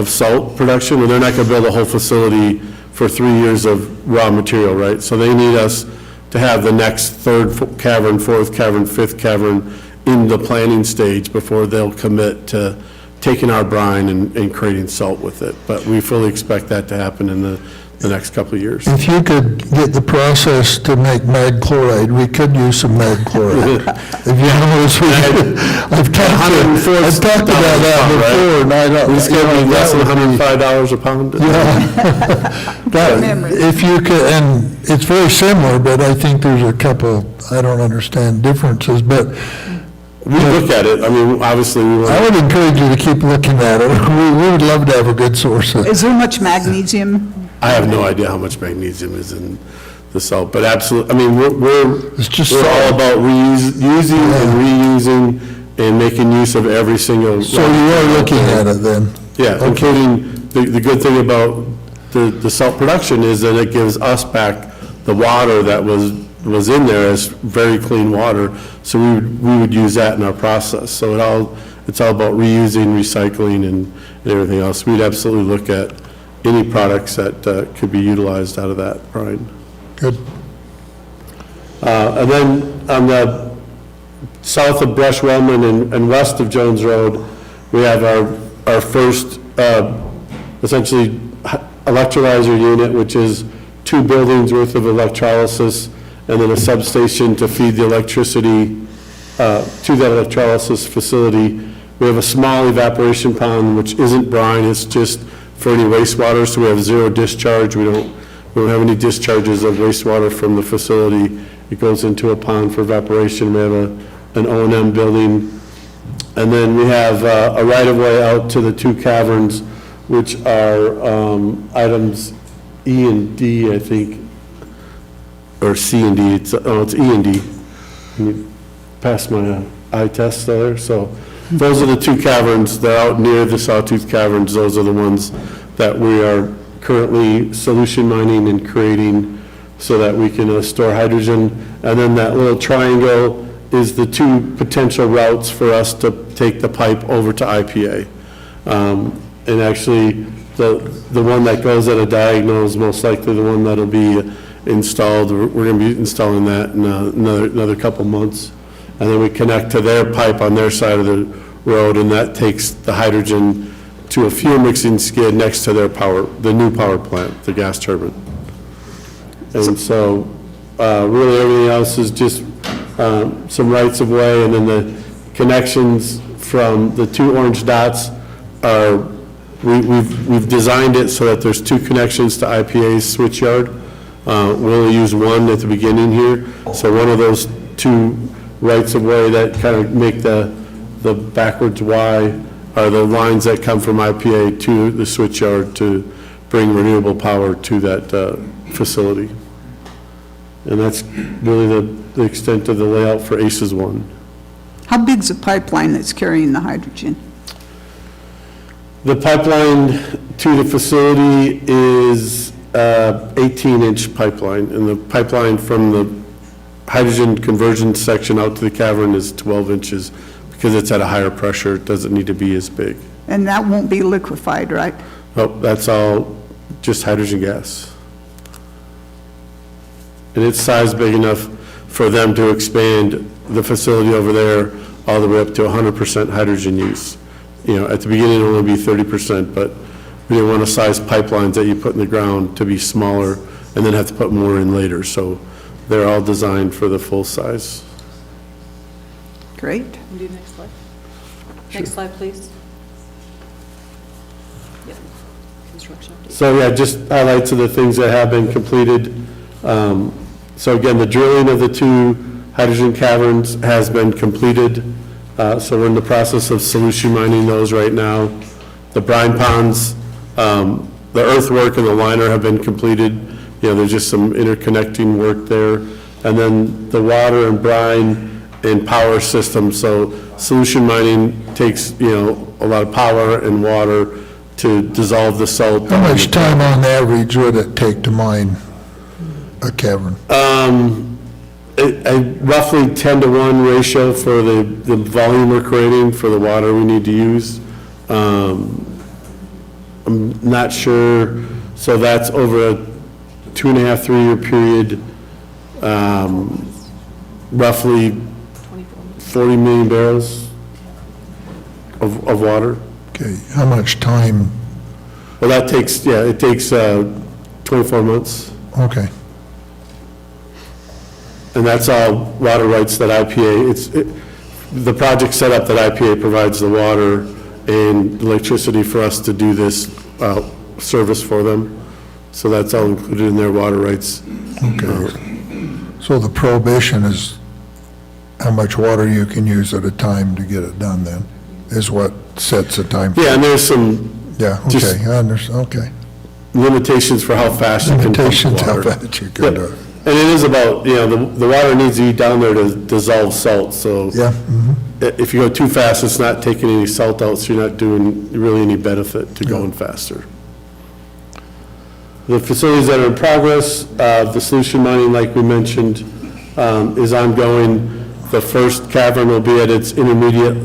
salt production, and they're not gonna build a whole facility for 3 years of raw material, right? So they need us to have the next 3rd cavern, 4th cavern, 5th cavern in the planning stage before they'll commit to taking our brine and creating salt with it. But we fully expect that to happen in the next couple of years. If you could get the process to make mag chloride, we could use some mag chloride. If you notice, I've talked about that before, and I don't. It's gonna be less than $105 a pound. If you could, and it's very similar, but I think there's a couple, I don't understand differences, but. We look at it, I mean, obviously, I would encourage you to keep looking at it. We would love to have a good source of. Is there much magnesium? I have no idea how much magnesium is in the salt, but absolutely, I mean, we're all about using and reusing and making use of every single. So you are looking at it then? Yeah, including, the good thing about the salt production is that it gives us back the water that was in there as very clean water, so we would use that in our process. So it's all about reusing, recycling, and everything else. We'd absolutely look at any products that could be utilized out of that brine. Good. And then on the south of Brush Wellman and west of Jones Road, we have our first essentially electrolyzer unit, which is 2 buildings worth of electrolysis, and then a substation to feed the electricity to that electrolysis facility. We have a small evaporation pond, which isn't brine, it's just for any wastewater, so we have 0 discharge. We don't have any discharges of wastewater from the facility. It goes into a pond for evaporation. We have an O&M building. And then we have a right-of-way out to the 2 caverns, which are items E and D, I think, or C and D, it's E and D. You passed my eye test there, so those are the 2 caverns, they're out near the Sawtooth Caverns, those are the ones that we are currently solution mining and creating so that we can store hydrogen, and then that little triangle is the 2 potential routes for us to take the pipe over to IPA. And actually, the one that goes at a diagonal is most likely the one that'll be installed. We're going to be installing that in another couple months. And then we connect to their pipe on their side of the road, and that takes the hydrogen to a fuel mixing skid next to the new power plant, the gas turbine. And so, really everything else is just some rights of way, and then the connections from the 2 orange dots are, we've designed it so that there's 2 connections to IPA's switch yard. We'll only use 1 at the beginning here, so one of those 2 rights of way that kind of make the backwards Y are the lines that come from IPA to the switch yard to bring renewable power to that facility. And that's really the extent of the layout for ACES 1. How big's the pipeline that's carrying the hydrogen? The pipeline to the facility is 18-inch pipeline, and the pipeline from the hydrogen conversion section out to the cavern is 12 inches. Because it's at a higher pressure, it doesn't need to be as big. And that won't be liquefied, right? Oh, that's all just hydrogen gas. And it's size big enough for them to expand the facility over there all the way up to 100% hydrogen use. You know, at the beginning, it'll only be 30%, but we didn't want to size pipelines that you put in the ground to be smaller and then have to put more in later. So they're all designed for the full size. Great. Can we do next slide? Next slide, please. Yeah. Construction update. So yeah, just highlights of the things that have been completed. So again, the drilling of the 2 hydrogen caverns has been completed. So we're in the process of solution mining those right now. The brine ponds, the earthwork and the liner have been completed. You know, there's just some interconnecting work there. And then the water and brine and power system. So solution mining takes, you know, a lot of power and water to dissolve the salt. How much time on average would it take to mine a cavern? A roughly 10-to-1 ratio for the volume we're creating for the water we need to use. I'm not sure, so that's over a 2.5, 3-year period, roughly 40 million barrels of water. Okay, how much time? Well, that takes, yeah, it takes 24 months. Okay. And that's all water rights that IPA, the project set up that IPA provides the water and electricity for us to do this service for them. So that's all included in their water rights. Okay. So the prohibition is how much water you can use at a time to get it done then, is what sets the time. Yeah, and there's some. Yeah, just okay, I understand, okay. Limitations for how fast you can pump Limitations how water. fast you can do it. And it is about, you know, the water needs to be down there to dissolve salt, so. Yeah. If you go too fast, it's not taking any salt out, so you're not doing really any benefit to going faster. The facilities that are in progress, the solution mining, like we mentioned, is ongoing. The first cavern will be at its intermediate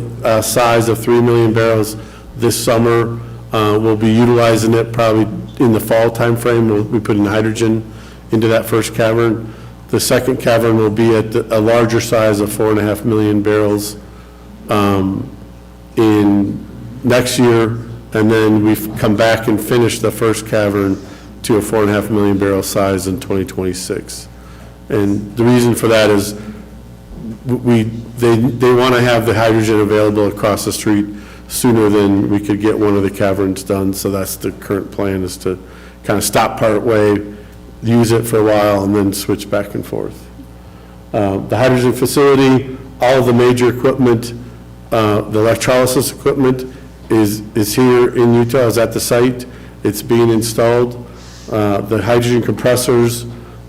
size of 3 million barrels this summer. We'll be utilizing it probably in the fall timeframe. We'll be putting hydrogen into that first cavern. The second cavern will be at a larger size of 4.5 million barrels in next year, and then we've come back and finished the first cavern to a 4.5 million barrel size in 2026. And the reason for that is they want to have the hydrogen available across the street sooner than we could get one of the caverns done. So that's the current plan, is to kind of stop part way, use it for a while, and then switch back and forth. The hydrogen facility, all of the major equipment, the electrolysis equipment is here in Utah, is at the site. It's being installed. The hydrogen compressors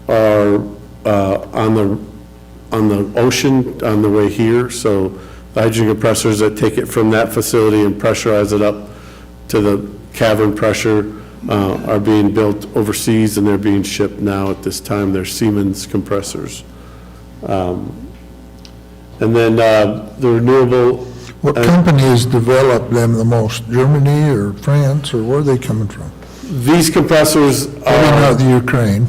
are on the ocean on the way here. So the hydrogen compressors that take it from that facility and pressurize it up to the cavern pressure are being built overseas, and they're being shipped now at this time. They're Siemens compressors. And then the renewable. What companies develop them the most? Germany or France, or where are they coming from? These compressors Probably not the Ukraine.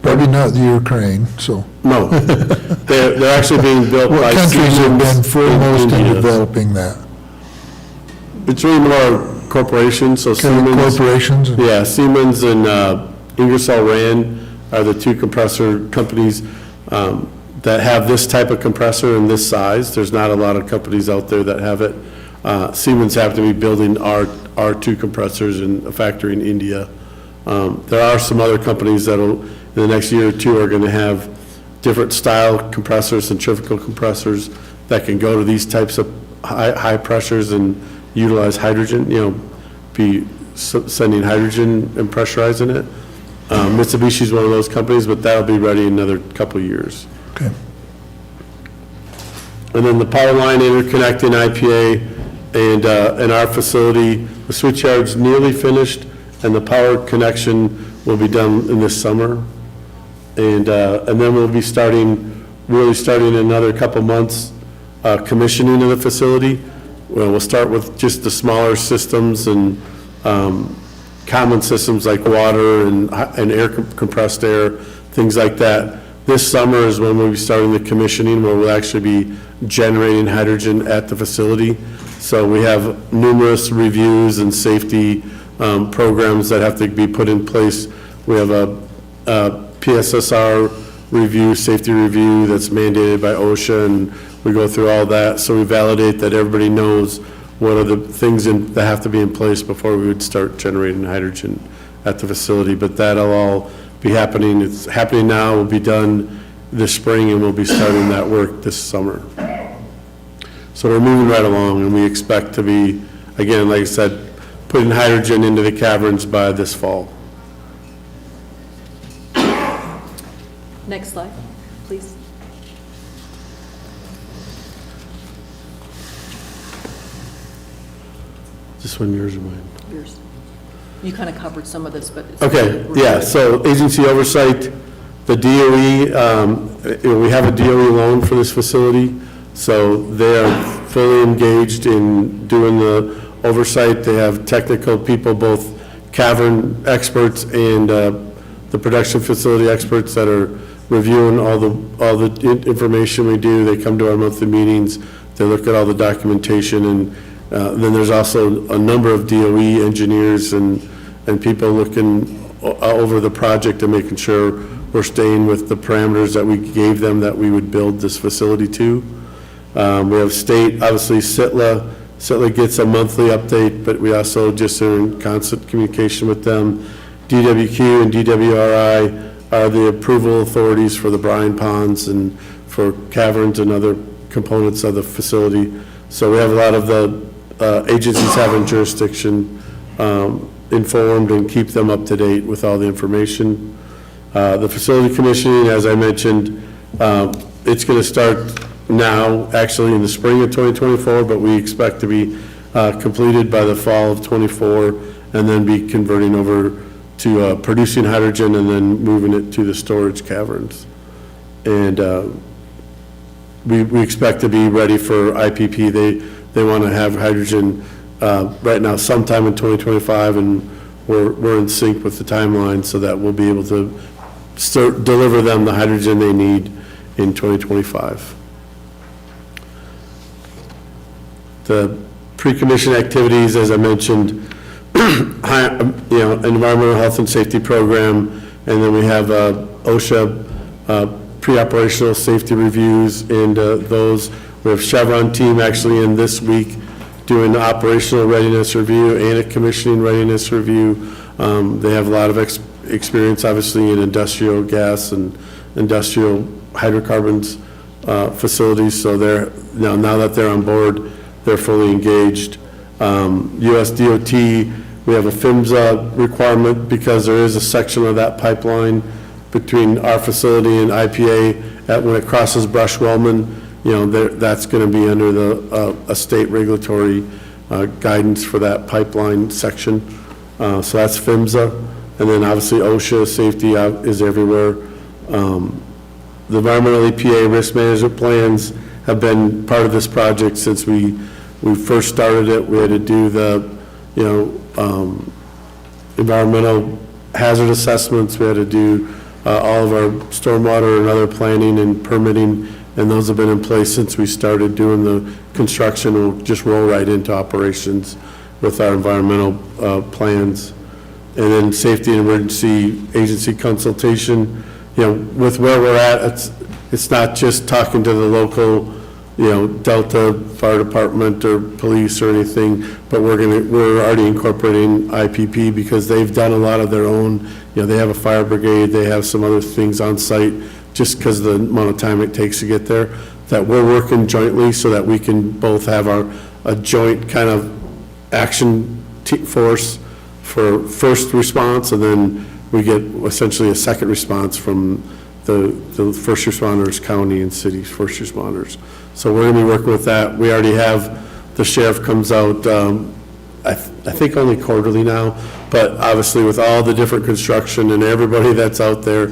Probably not the Ukraine, so. No, they're actually being built by What countries have been Siemens foremost in India. developing that? It's really more corporations, so Siemens. Corporations? Yeah, Siemens and Ingersoll Rand are the two compressor companies that have this type of compressor in this size. There's not a lot of companies out there that have it. Siemens have to be building our two compressors in a factory in India. There are some other companies that'll, in the next year or two, are going to have different style compressors, centrifugal compressors, that can go to these types of high pressures and utilize hydrogen, you know, be sending hydrogen and pressurizing it. Mitsubishi's one of those companies, but that'll be ready in another couple of years. Okay. And then the power line interconnecting IPA and our facility, the switchyard's nearly finished, and the power connection will be done in this summer. And then we'll be really starting in another couple months, commissioning of the facility. Well, we'll start with just the smaller systems and common systems like water and air, compressed air, things like that. This summer is when we'll be starting the commissioning, where we'll actually be generating hydrogen at the facility. So we have numerous reviews and safety programs that have to be put in place. We have a PSSR review, safety review that's mandated by OSHA, and we go through all that. So we validate that everybody knows what are the things that have to be in place before we would start generating hydrogen at the facility. But that'll all be happening. It's happening now, will be done this spring, and we'll be starting that work this summer. So we're moving right along, and we expect to be, again, like I said, putting hydrogen into the caverns by this fall. Next slide, please. This one yours or mine? Yours. You kind of covered some of this, but. Okay, yeah, so agency oversight, the DOE, we have a DOE loan for this facility, so they are fully engaged in doing the oversight. They have technical people, both cavern experts and the production facility experts that are reviewing all the information we do. They come to our monthly meetings, they look at all the documentation, and then there's also a number of DOE engineers and people looking over the project and making sure we're staying with the parameters that we gave them that we would build this facility to. We have state, obviously SITLA. SITLA gets a monthly update, but we also just are in constant communication with them. DWQ and DWRI are the approval authorities for the brine ponds and for caverns and other components of the facility. So we have a lot of the agencies having jurisdiction informed and keep them up to date with all the information. The facility commissioning, as I mentioned, it's going to start now, actually in the spring of 2024, but we expect to be completed by the fall of 24, and then be converting over to producing hydrogen and then moving it to the storage caverns. And we expect to be ready for IPP. They want to have hydrogen right now sometime in 2025, and we're in sync with the timeline so that we'll be able to start deliver them the hydrogen they need in 2025. The pre-commission activities, as I mentioned, environmental health and safety program, and then we have OSHA pre-operational safety reviews, and those. We have Chevron team actually in this week doing the operational readiness review and a commissioning readiness review. They have a lot of experience, obviously, in industrial gas and industrial hydrocarbons facilities, so they're, now that they're on board, they're fully engaged. US DOT, we have a PHMSA requirement because there is a section of that pipeline between our facility and IPA when it crosses Brush-Wellman. That's going to be under a state regulatory guidance for that pipeline section. So that's PHMSA. And then obviously OSHA safety is everywhere. The environmental EPA risk management plans have been part of this project since we first started it. We had to do the, environmental hazard assessments. We had to do all of our stormwater and other planning and permitting, and those have been in place since we started doing the construction. We'll just roll right into operations with our environmental plans. And then safety and emergency agency consultation. With where we're at, it's not just talking to the local, Delta Fire Department or police or anything, but we're already incorporating IPP because they've done a lot of their own. They have a fire brigade, they have some other things on site, just because of the amount of time it takes to get there, that we're working jointly so that we can both have a joint kind of action force for first response, and then we get essentially a second response from the first responders, county and city first responders. So we're going to be working with that. We already have, the sheriff comes out I think only quarterly now, but obviously with all the different construction and everybody that's out there,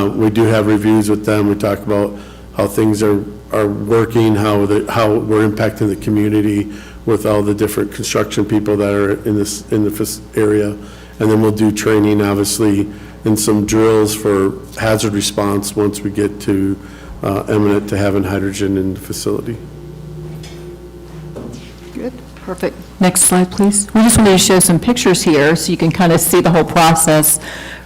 we do have reviews with them. We talk about how things are working, how we're impacting the community with all the different construction people that are in this area. And then we'll do training, obviously, and some drills for hazard response once we get to imminent to having hydrogen in the facility. Good. Perfect. Next slide, please. We just wanted to show some pictures here so you can kind of see the whole process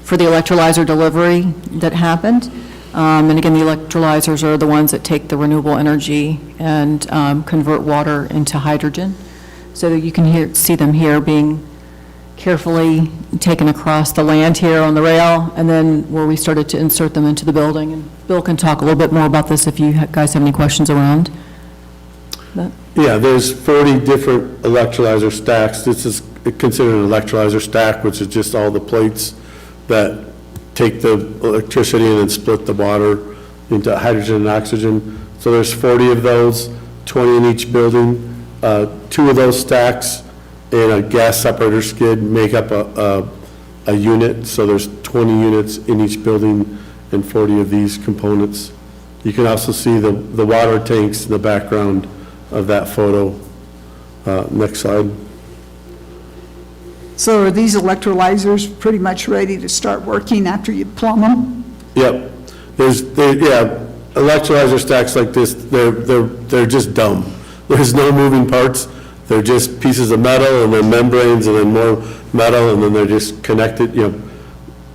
for the electrolyzer delivery that happened. And again, the electrolyzers are the ones that take the renewable energy and convert water into hydrogen. So that you can see them here being carefully taken across the land here on the rail, and then where we started to insert them into the building. And Bill can talk a little bit more about this if you guys have any questions around that. Yeah, there's 40 different electrolyzer stacks. This is considered an electrolyzer stack, which is just all the plates that take the electricity and then split the water into hydrogen and oxygen. So there's 40 of those, 20 in each building. 2 of those stacks and a gas separator skid make up a unit. So there's 20 units in each building and 40 of these components. You can also see the water tanks in the background of that photo. Next slide. So are these electrolyzers pretty much ready to start working after you plumb them? Yep. Electrolyzer stacks like this, they're just dumb. There's no moving parts. They're just pieces of metal and then membranes and then more metal, and then they're just connected,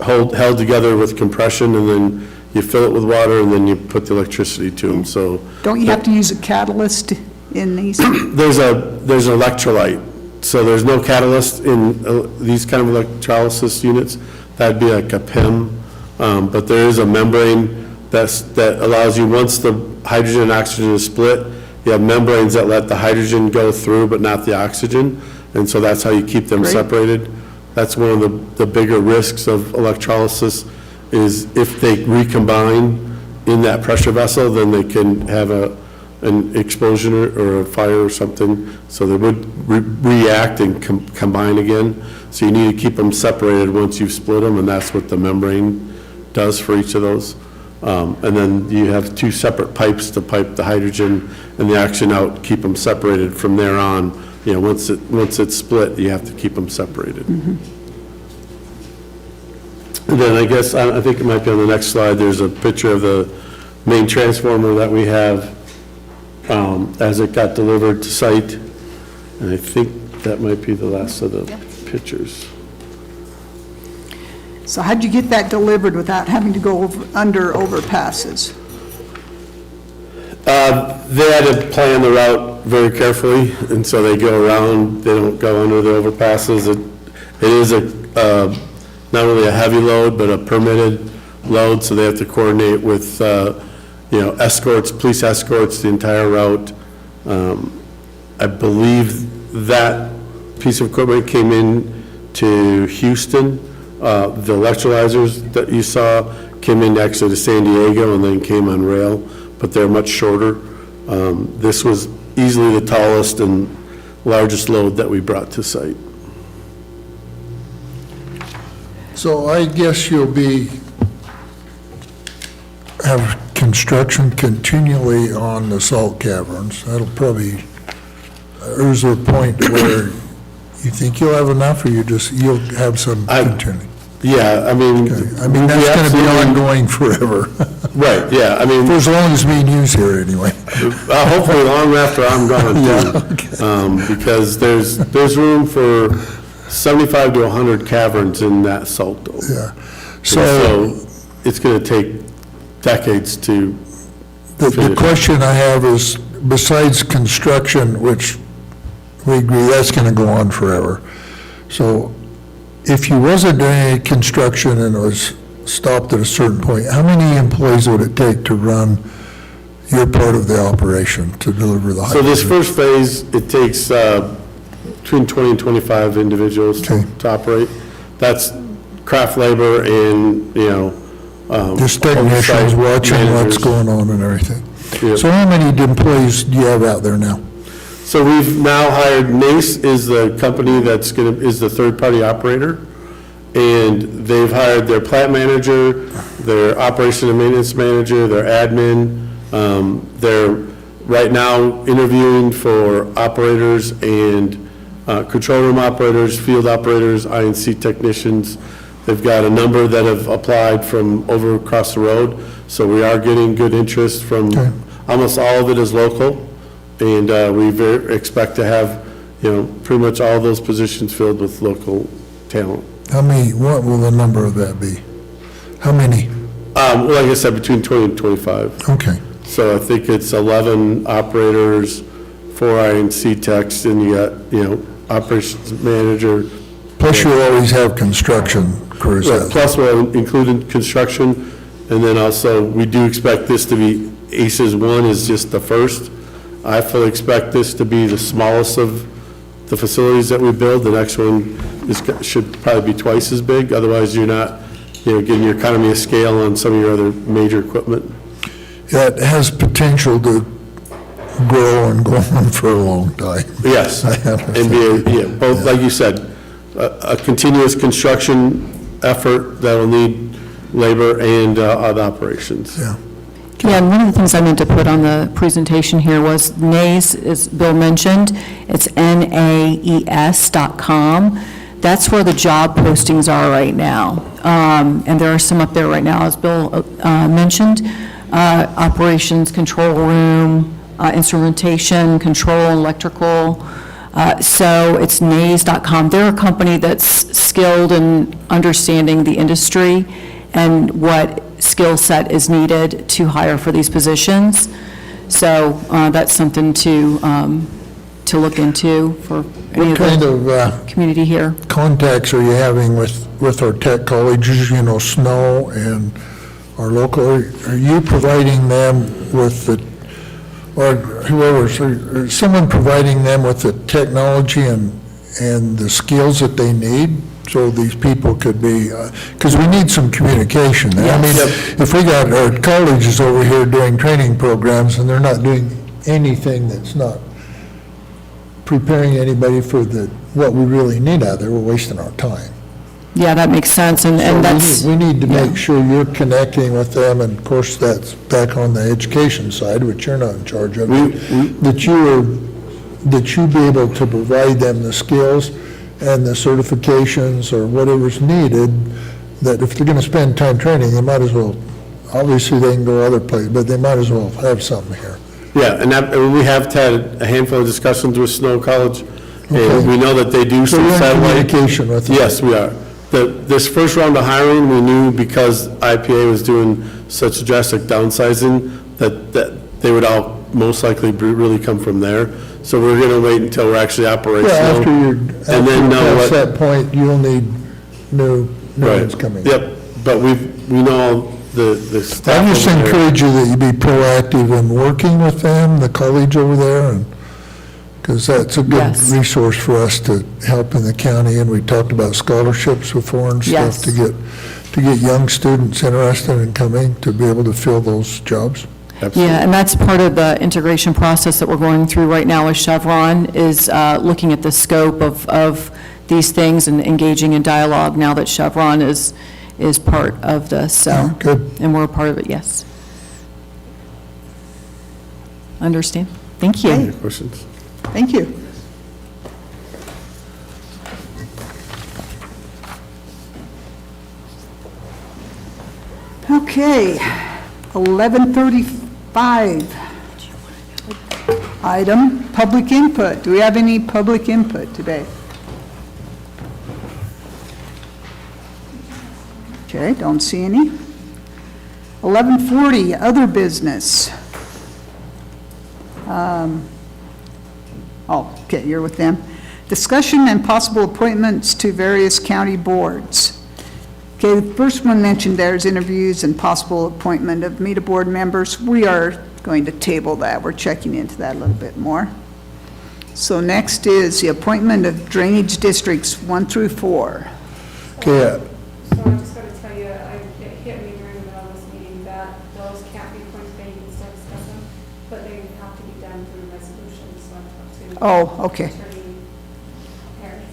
held together with compression, and then you fill it with water and then you put the electricity to them. So Don't you have to use a catalyst in these? there's an electrolyte. So there's no catalyst in these kind of electrolysis units. That'd be like a PEM, but there is a membrane that allows you, once the hydrogen and oxygen is split, you have membranes that let the hydrogen go through but not the oxygen, and so that's how you keep them separated. That's one of the bigger risks of electrolysis, is if they recombine in that pressure vessel, then they can have an explosion or a fire or something, so they would react and combine again. So you need to keep them separated once you've split them, and that's what the membrane does for each of those. And then you have 2 separate pipes to pipe the hydrogen and the oxygen out, keep them separated from there on. Once it's split, you have to keep them separated. Mm-hmm. And then I guess, I think it might be on the next slide, there's a picture of the main transformer that we have as it got delivered to site. And I think that might be the last of the pictures. So how'd you get that delivered without having to go under overpasses? They had to plan the route very carefully, and so they go around, they don't go under the overpasses. It is not really a heavy load, but a permitted load, so they have to coordinate with, escorts, police escorts, the entire route. I believe that piece of equipment came in to Houston. The electrolyzers that you saw came in actually to San Diego and then came on rail, but they're much shorter. This was easily the tallest and largest load that we brought to site. So I guess you'll have construction continually on the salt caverns. That'll probably, or is there a point where you think you'll have enough, or you'll have some continuing? Yeah, I mean. Okay. I mean, that's going to be ongoing forever. Right, yeah, I mean. For as long as me and you's here, anyway. Hopefully long after I'm gone too. Yeah, okay. Because there's room for 75 to 100 caverns in that salt dome. Yeah. So it's going to take decades to The question I have is, besides construction, which we agree that's going to go on forever, so if you wasn't doing any construction and it was stopped at a certain point, how many employees would it take to run your part of the operation to deliver the hydrogen? So this first phase, it takes between 20 and 25 individuals to operate. That's craft labor and, Just technicians watching what's going on and everything. Yep. So how many employees do you have out there now? So we've now hired, NACE is the company is the third-party operator, and they've hired their plant manager, their operation and maintenance manager, their admin. They're right now interviewing for operators and control room operators, field operators, INC technicians. They've got a number that have applied from over across the road, so we are getting good interest from, almost all of it is local, and we expect to have, pretty much all those positions filled with local talent. How many, what will the number of that be? How many? Well, like I said, between 20 and 25. Okay. So I think it's 11 operators, 4 INC techs, and you got, operations manager. Plus you always have construction crews out there. Plus we'll include construction, and then also, we do expect this to be, ACES 1 is just the first. I fully expect this to be the smallest of the facilities that we build. The next one should probably be twice as big, otherwise you're not, getting your economy of scale on some of your other major equipment. Yeah, it has potential to grow and go on for a long time. Yes, and both, like you said, a continuous construction effort that will need labor and other operations. Yeah. Yeah, and one of the things I meant to put on the presentation here was NAES, as Bill mentioned, it's NAES.com. That's where the job postings are right now. And there are some up there right now, as Bill mentioned, operations, control room, instrumentation, control, electrical. So it's NAES.com. They're a company that's skilled in understanding the industry and what skill set is needed to hire for these positions. So that's something to look into for any What of kind the of community here. contacts are you having with our tech colleges, Snow and our local? Are you providing them with the, or whoever, is someone providing them with the technology and the skills that they need? So these people could be, because we need some communication there. I mean, if we got our colleges over here doing training programs and they're not doing anything that's not preparing anybody for what we really need out there, we're wasting our time. Yeah, that makes sense, and that's... We need to make sure you're connecting with them, and of course, that's back on the education side, which you're not in charge of, that you be able to provide them the skills and the certifications or whatever's needed, that if they're going to spend time training, they might as well, obviously they can go other places, but they might as well have something here. Yeah, and we have had a handful of discussions with Snow College, and we know that they do some So satellite. you're in communication with them? Yes, we are. This first round of hiring, we knew because IPA was doing such drastic downsizing, that they would all most likely really come from there. So we're going to wait until we're actually operational. Yeah, after you're past what. that point, you'll need new ones coming. Yep, but we know the staff. I just over there. encourage you that you be proactive in working with them, the college over there, and, because that's a good Yes. resource for us to help in the county, and we talked about scholarships before and Yes. stuff to get young students interested in coming, to be able to fill those jobs. Yeah, and that's part of the integration process that we're going through right now with Chevron, is looking at the scope of these things and engaging in dialogue now that Chevron is part of this, so. Good. And we're a part of it, yes. Understand? Thank you. Any questions? Thank you. Okay, 11:35. Item, public input. Do we have any public input today? Okay, don't see any. 11:40, other business. Okay, you're with them. Discussion and possible appointments to various county boards. Okay, the first one mentioned there is interviews and possible appointment of META board members. We are going to table that. We're checking into that a little bit more. So next is the appointment of drainage districts 1 through 4. Okay, So I'm just going to tell you, it hit me during the middle of this meeting that those can't be appointed, but you can still discuss them. But they have to be done through resolution, so I talked to. Oh, okay. Attorney Harris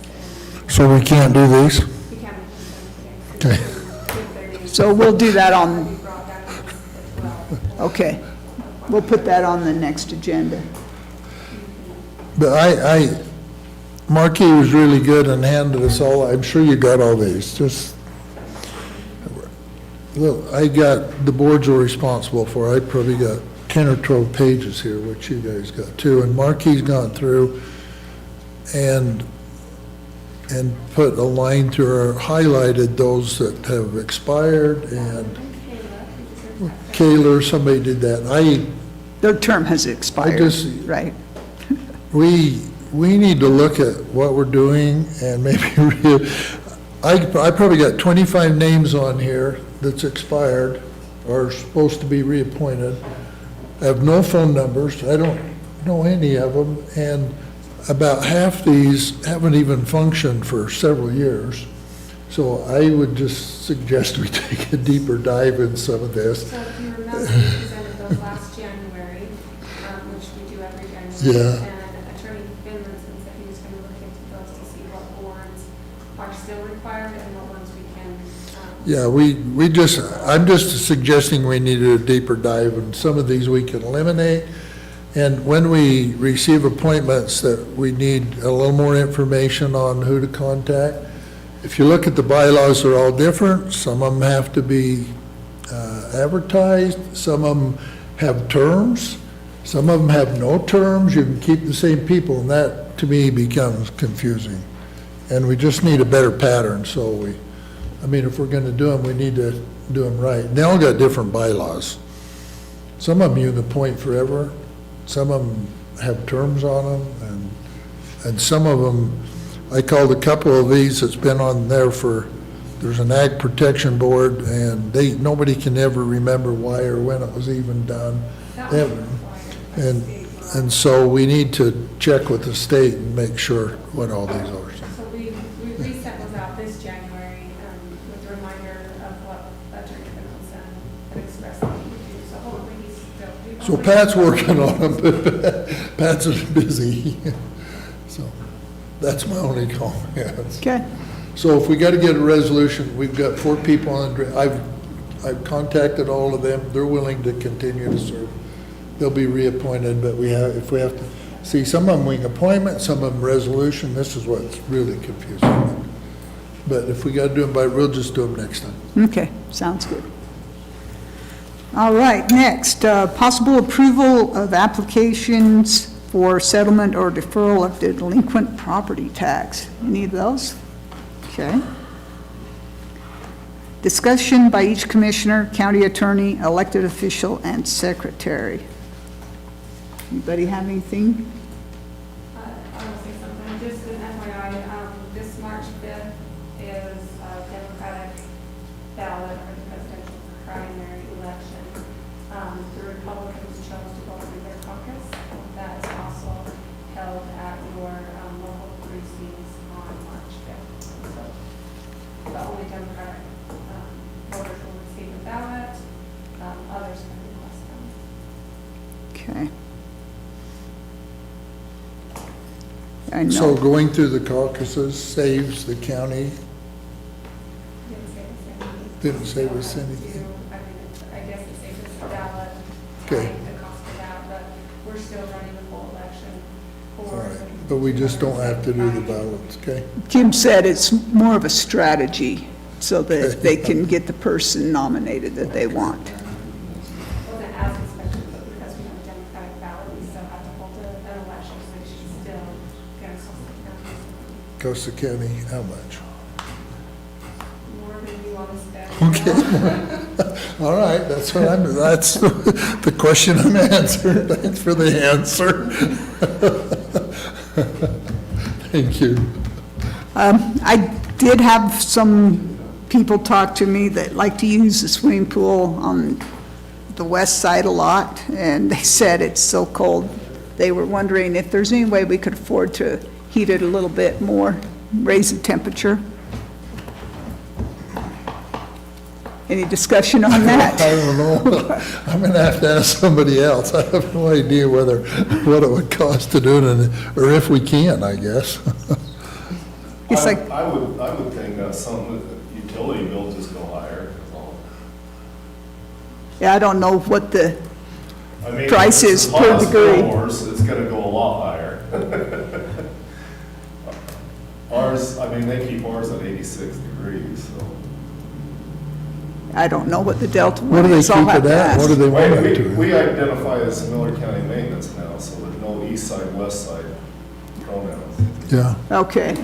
and So we can't do these? we can't make them Okay. give their names. So we'll do that on, We brought that in as well. okay. We'll put that on the next agenda. But Marquis was really good and handed us all, I'm sure you got all these, just, look, I got, the boards are responsible for, I probably got 10 or 12 pages here, which you guys got too, and Marquis gone through and put a line through, or highlighted those that have expired, and Kayla, somebody did that. Their term has expired, right? We need to look at what we're doing and maybe, I probably got 25 names on here that's expired or supposed to be reappointed. I have no phone numbers, I don't know any of them, and about half these haven't even functioned for several years. So I would just suggest we take a deeper dive in some of this. So if you remember, we presented those last January, which we do every January. Yeah. And Attorney Finlinson said he was going to look into those to see what boards are still required and what ones we can. Yeah, I'm just suggesting we need a deeper dive, and some of these we can eliminate. And when we receive appointments that we need a little more information on who to contact, if you look at the bylaws, they're all different. Some of them have to be advertised, some of them have terms, some of them have no terms, you can keep the same people, and that, to me, becomes confusing. And we just need a better pattern, so if we're gonna do them, we need to do them right. They all got different bylaws. Some of them you can appoint forever, some of them have terms on them, and some of them, I called a couple of these that's been on there there's an Ag Protection Board, and nobody can ever remember why or when it was even done. And so we need to check with the state and make sure what all these are. So we resent those out this January with a reminder of what Attorney Finlinson had expressed that he would do. So hopefully he's still. So Pat's working on them, but Pat's busy. So that's my only comment. Okay. So if we got to get a resolution, we've got 4 people on, I've contacted all of them, they're willing to continue to serve. They'll be reappointed, but if we have to, see, some of them wing appointment, some of them resolution, this is what's really confusing. But if we got to do them we'll just do them next time. Okay, sounds good. All right, next, possible approval of applications for settlement or deferral of delinquent property tax. Any of those? Okay. Discussion by each commissioner, county attorney, elected official, and secretary. Anybody have anything? I want to say something, just an FYI, this March 5th is a Democratic ballot for the presidential primary election. The Republicans chose to go through their caucus. That is also held at your local precincts on March 5th. So the only Democratic voters will receive a ballot, others can request them. Okay. I So know. going through the caucuses saves the county, didn't save us anything. I guess it saves us the ballot, Okay. the cost of that, but we're still running the full election All for. right, but we just don't have to do the ballots, okay? Jim said it's more of a strategy so that they can get the person nominated that they want. Wasn't as expected, but because we have a Democratic ballot, we still have to hold an election, so it should still get us Costa County, how much? more than you want to spend. Okay. All right, that's the question I'm answering. Thanks for the answer. Thank you. I did have some people talk to me that like to use the swimming pool on the west side a lot, and they said it's so cold. They were wondering if there's any way we could afford to heat it a little bit more, raise the temperature. Any discussion on that? I don't know. I'm going to have to ask somebody else. I have no idea what it would cost to do it, or if we can, I guess. It's like, I would think that some utility bills just go higher. That's all. yeah, I don't know what the I mean, price if is it's per hot as degree. floors, it's gonna go a lot higher. Ours, I mean, they keep ours at 86 degrees, so. I don't know what the Delta What one do they is. I'll keep have it to at? What do ask. they want it We to? identify as Millard County maintenance now, so there's no east side, west side pronouns. Yeah. Okay.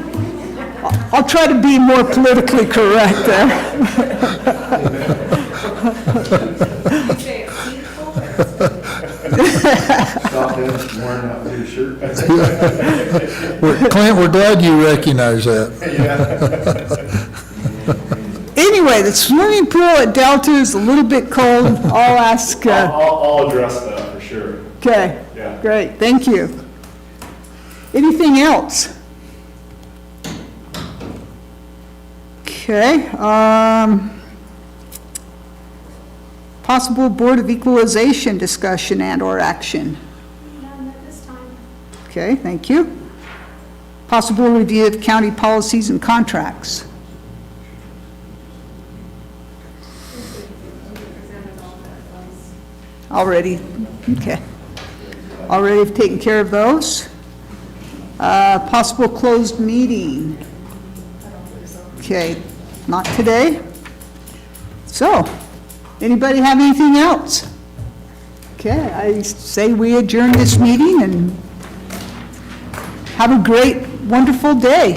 I'll try to be more politically correct there. Say it's peaceful or it's- Stop it, wearing out your shirt. Clint, we're glad you recognize that. Anyway, the swimming pool at Delta is a little bit cold. I'll ask, I'll address that for sure. okay, Yeah. great, thank you. Anything else? Okay, possible Board of Equalization discussion and/or action. None at this time. Okay, thank you. Possible review of county policies and contracts. Already, okay. Already taken care of those. Possible closed meeting. Okay, not today. So, anybody have anything else? Okay, I say we adjourn this meeting and have a great, wonderful day.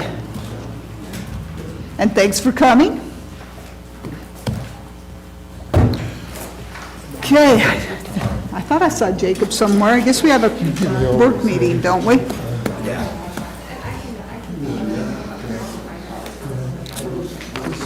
And thanks for coming. Okay, I thought I saw Jacob somewhere. I guess we have a work meeting, don't we? Yeah.